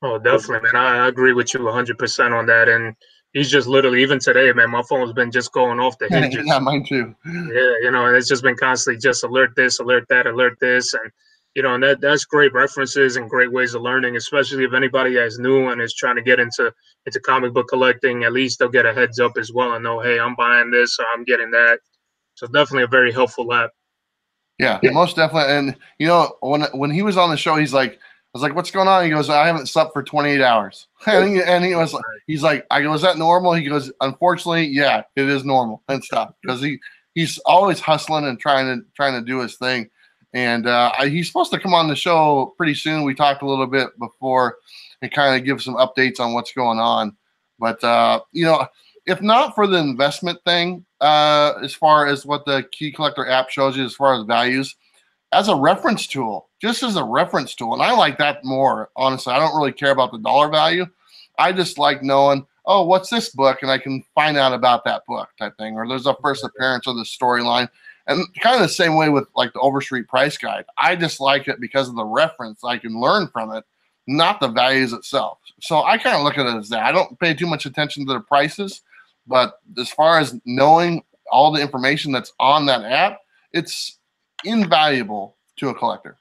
Oh, definitely, man. I agree with you 100% on that. And he's just literally, even today, man, my phone's been just going off the hinges. Yeah, mine too. Yeah, and it's just been constantly just alert this, alert that, alert this. And, and that's great references and great ways of learning, especially if anybody is new and is trying to get into comic book collecting. At least they'll get a heads up as well and know, hey, I'm buying this or I'm getting that. So definitely a very helpful app. Yeah, most definitely. And, when he was on the show, I was like, what's going on? He goes, I haven't slept for 28 hours. And he's like, I go, is that normal? He goes, unfortunately, yeah, it is normal and stuff. Because he's always hustling and trying to do his thing. And he's supposed to come on the show pretty soon. We talked a little bit before and kind of give some updates on what's going on. But, if not for the investment thing, as far as what the Key Collector app shows you as far as values, as a reference tool, just as a reference tool. And I like that more, honestly. I don't really care about the dollar value. I just like knowing, oh, what's this book? And I can find out about that book type thing. Or there's a first appearance of the storyline. And kind of the same way with like the Overstreet price guide. I just like it because of the reference I can learn from it, not the values itself. So I kind of look at it as that. I don't pay too much attention to the prices, but as far as knowing all the information that's on that app, it's invaluable to a collector.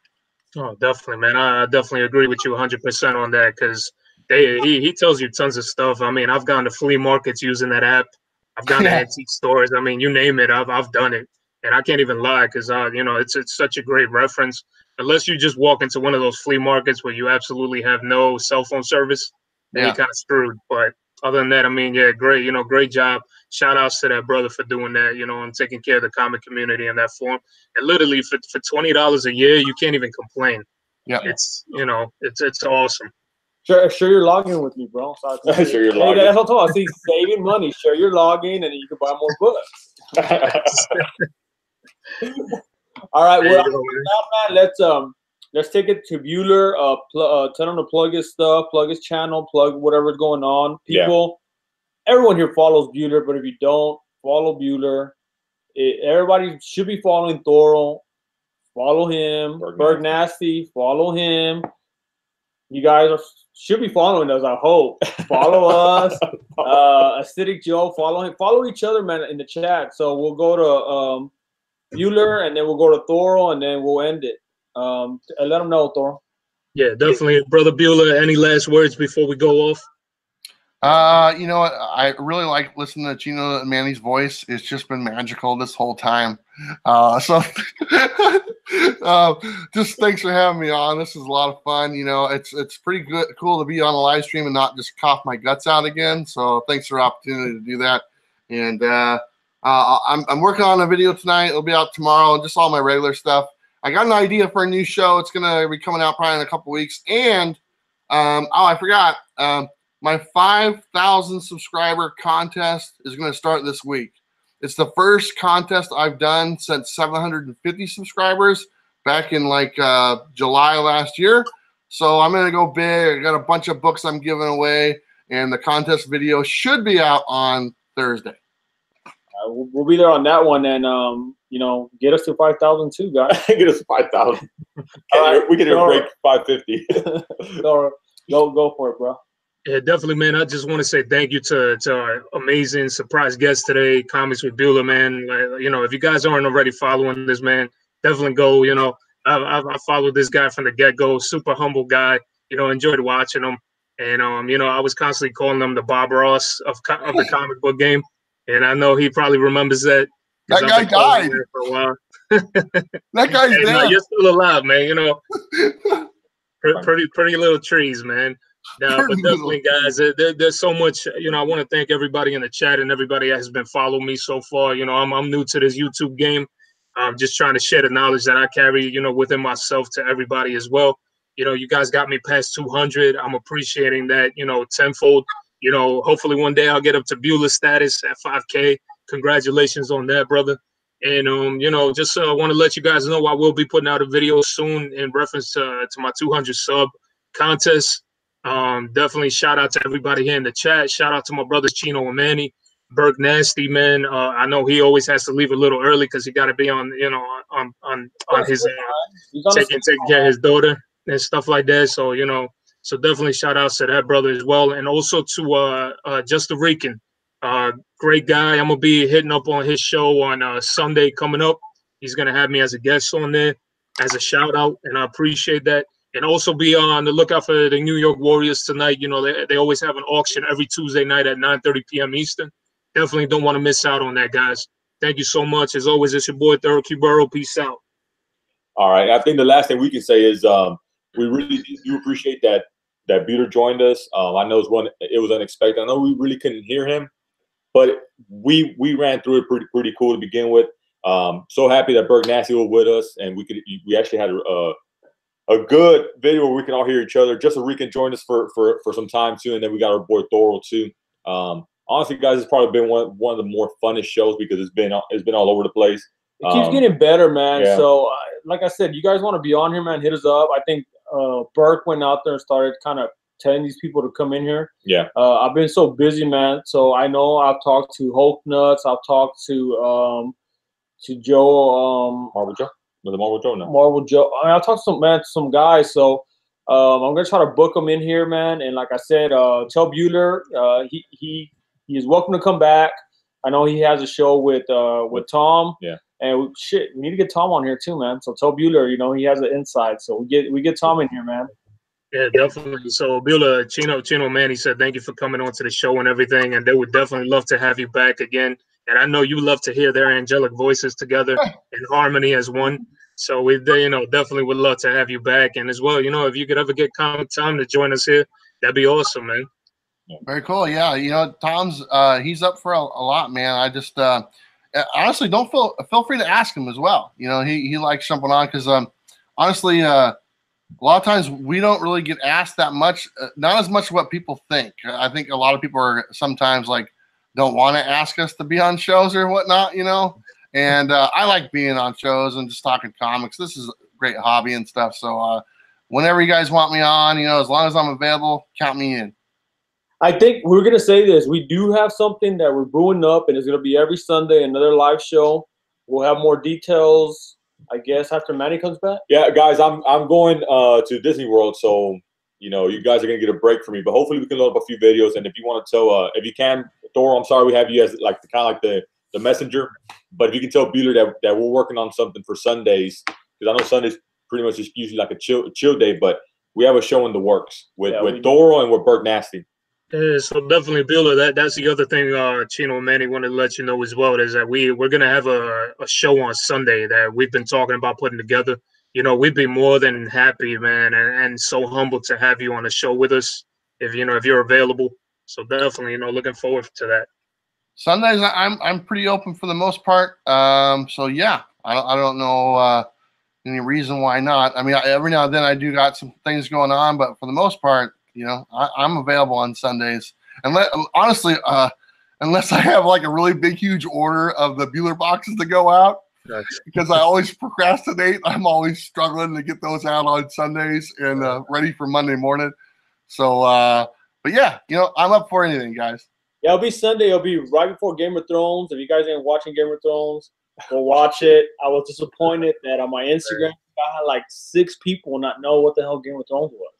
Oh, definitely, man. I definitely agree with you 100% on that, because he tells you tons of stuff. I mean, I've gone to flea markets using that app. I've gone to antique stores. I mean, you name it, I've done it. And I can't even lie, because it's such a great reference. Unless you just walk into one of those flea markets where you absolutely have no cell phone service, then you're kind of screwed. But other than that, I mean, yeah, great. Great job. Shout outs to that brother for doing that, and taking care of the comic community in that form. And literally for $20 a year, you can't even complain. Yeah, it's it's awesome. Share your login with me, bro. So Share your login. That's what I'm talking about. I see saving money. Share your login, and then you can buy more books. All right, well, man, let's take it to Bueller. Tell him to plug his stuff, plug his channel, plug whatever's going on. People, everyone here follows Bueller, but if you don't follow Bueller, everybody should be following Thoro. Follow him. Berg Nasty, follow him. You guys should be following us, I hope. Follow us. Acidic Joe, follow him. Follow each other, man, in the chat. So we'll go to Bueller, and then we'll go to Thoro, and then we'll end it. Let them know, Thoro. Yeah, definitely. Brother Bueller, any last words before we go off? You know what? I really like listening to Chino and Manny's voice. It's just been magical this whole time. So just thanks for having me on. This is a lot of fun. It's pretty cool to be on a live stream and not just cough my guts out again. So thanks for the opportunity to do that. And I'm working on a video tonight. It'll be out tomorrow, and just all my regular stuff. I got an idea for a new show. It's gonna be coming out probably in a couple weeks. And I forgot. My 5,000 subscriber contest is going to start this week. It's the first contest I've done since 750 subscribers back in like July last year. So I'm gonna go big. I got a bunch of books I'm giving away, and the contest video should be out on Thursday. We'll be there on that one, and you know, get us to 5,000 too, guys. Get us 5,000. We can even break 550. Go for it, bro. Yeah, definitely, man. I just want to say thank you to our amazing surprise guest today, Comics with Bueller, man. Like, you know, if you guys aren't already following this man, definitely go. You know, I followed this guy from the get-go. Super humble guy. You know, enjoyed watching him. And you know, I was constantly calling him the Bob Ross of the comic book game. And I know he probably remembers that. That guy died for a while. That guy's dead. You're still alive, man. You know, pretty little trees, man. No, but definitely, guys, there's so much. You know, I want to thank everybody in the chat and everybody that has been following me so far. You know, I'm new to this YouTube game. I'm just trying to share the knowledge that I carry, you know, within myself to everybody as well. You know, you guys got me past 200. I'm appreciating that, you know, tenfold. You know, hopefully one day I'll get up to Bueller status at 5K. Congratulations on that, brother. And, you know, just want to let you guys know I will be putting out a video soon in reference to my 200 sub contest. Definitely shout out to everybody here in the chat. Shout out to my brothers Chino and Manny. Burke Nasty, man. I know he always has to leave a little early because he got to be on, you know, on his taking care of his daughter and stuff like that. So, you know, so definitely shout outs to that brother as well. And also to Just the Rican. Great guy. I'm gonna be hitting up on his show on Sunday coming up. He's gonna have me as a guest on there as a shout out, and I appreciate that. And also be on the lookout for the New York Warriors tonight. You know, they always have an auction every Tuesday night at 9:30 p.m. Eastern. Definitely don't want to miss out on that, guys. Thank you so much. As always, it's your boy ThoroQboro. Peace out. All right. I think the last thing we can say is we really do appreciate that Bueller joined us. I know it was unexpected. I know we really couldn't hear him, but we ran through it pretty cool to begin with. So happy that Burke Nasty was with us, and we actually had a good video where we can all hear each other. Just so we can join us for some time too, and then we got our boy Thoro too. Honestly, guys, it's probably been one of the more funnest shows because it's been all over the place. It keeps getting better, man. Yeah. So, like I said, you guys want to be on here, man, hit us up. I think Burke went out there and started kind of telling these people to come in here. Yeah. I've been so busy, man. So I know I've talked to Hulk Nuts. I've talked to Joe. Marvel Joe? No, the Marvel Joe now. Marvel Joe. I mean, I talked to some guys. So I'm gonna try to book them in here, man. And like I said, tell Bueller he is welcome to come back. I know he has a show with Tom. Yeah. And we need to get Tom on here too, man. So tell Bueller, you know, he has an insight. So we get Tom in here, man. Yeah, definitely. So Bueller, Chino, man, he said thank you for coming on to the show and everything, and they would definitely love to have you back again. And I know you love to hear their angelic voices together in harmony as one. So we, you know, definitely would love to have you back. And as well, you know, if you could ever get comic time to join us here, that'd be awesome, man. Very cool. Yeah, you know, Tom's he's up for a lot, man. I just honestly don't feel free to ask him as well. You know, he likes jumping on because honestly, a lot of times we don't really get asked that much, not as much what people think. I think a lot of people are sometimes like don't want to ask us to be on shows or whatnot, you know. And I like being on shows and just talking comics. This is a great hobby and stuff. So whenever you guys want me on, you know, as long as I'm available, count me in. I think we're going to say this. We do have something that we're brewing up, and it's going to be every Sunday, another live show. We'll have more details, I guess, after Manny comes back. Yeah, guys, I'm going to Disney World, so, you know, you guys are going to get a break from me. But hopefully we can load up a few videos, and if you want to tell, if you can, Thor, I'm sorry we have you as like kind of like the messenger. But if you can tell Bueller that we're working on something for Sundays, because I know Sundays pretty much is usually like a chill day, but we have a show in the works with Thoro and with Burke Nasty. Yeah, so definitely, Bueller, that's the other thing Chino and Manny wanted to let you know as well, is that we're going to have a show on Sunday that we've been talking about putting together. You know, we'd be more than happy, man, and so humbled to have you on the show with us if you're available. So definitely, you know, looking forward to that. Sundays, I'm pretty open for the most part. So yeah, I don't know any reason why not. I mean, every now and then I do got some things going on, but for the most part, you know, I'm available on Sundays. And honestly, unless I have like a really big, huge order of the Bueller boxes to go out. Because I always procrastinate. I'm always struggling to get those out on Sundays and ready for Monday morning. So, but yeah, you know, I'm up for anything, guys. Yeah, it'll be Sunday. It'll be right before Game of Thrones. If you guys ain't watching Game of Thrones, go watch it. I was disappointed that on my Instagram, I had like 6 people not know what the hell Game of Thrones was.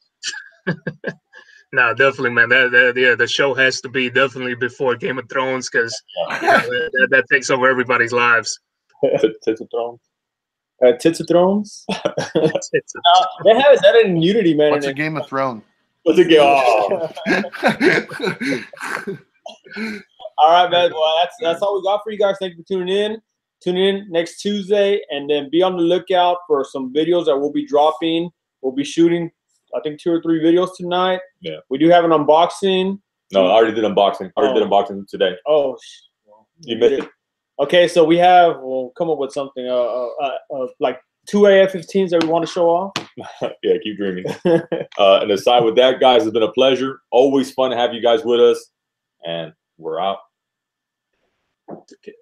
No, definitely, man. The show has to be definitely before Game of Thrones because that takes over everybody's lives. Tits of Thrones. Tits of Thrones? They haven't done it in Unity, man. What's a Game of Thrones? What's a game? Oh. All right, man. Well, that's all we got for you guys. Thank you for tuning in. Tune in next Tuesday, and then be on the lookout for some videos that we'll be dropping. We'll be shooting, I think, 2 or 3 videos tonight. Yeah. We do have an unboxing. No, I already did unboxing. I already did unboxing today. Oh, you missed it. Okay, so we'll come up with something like 2 AF-15s that we want to show off. Yeah, keep dreaming. And aside with that, guys, it's been a pleasure. Always fun to have you guys with us, and we're out. Okay.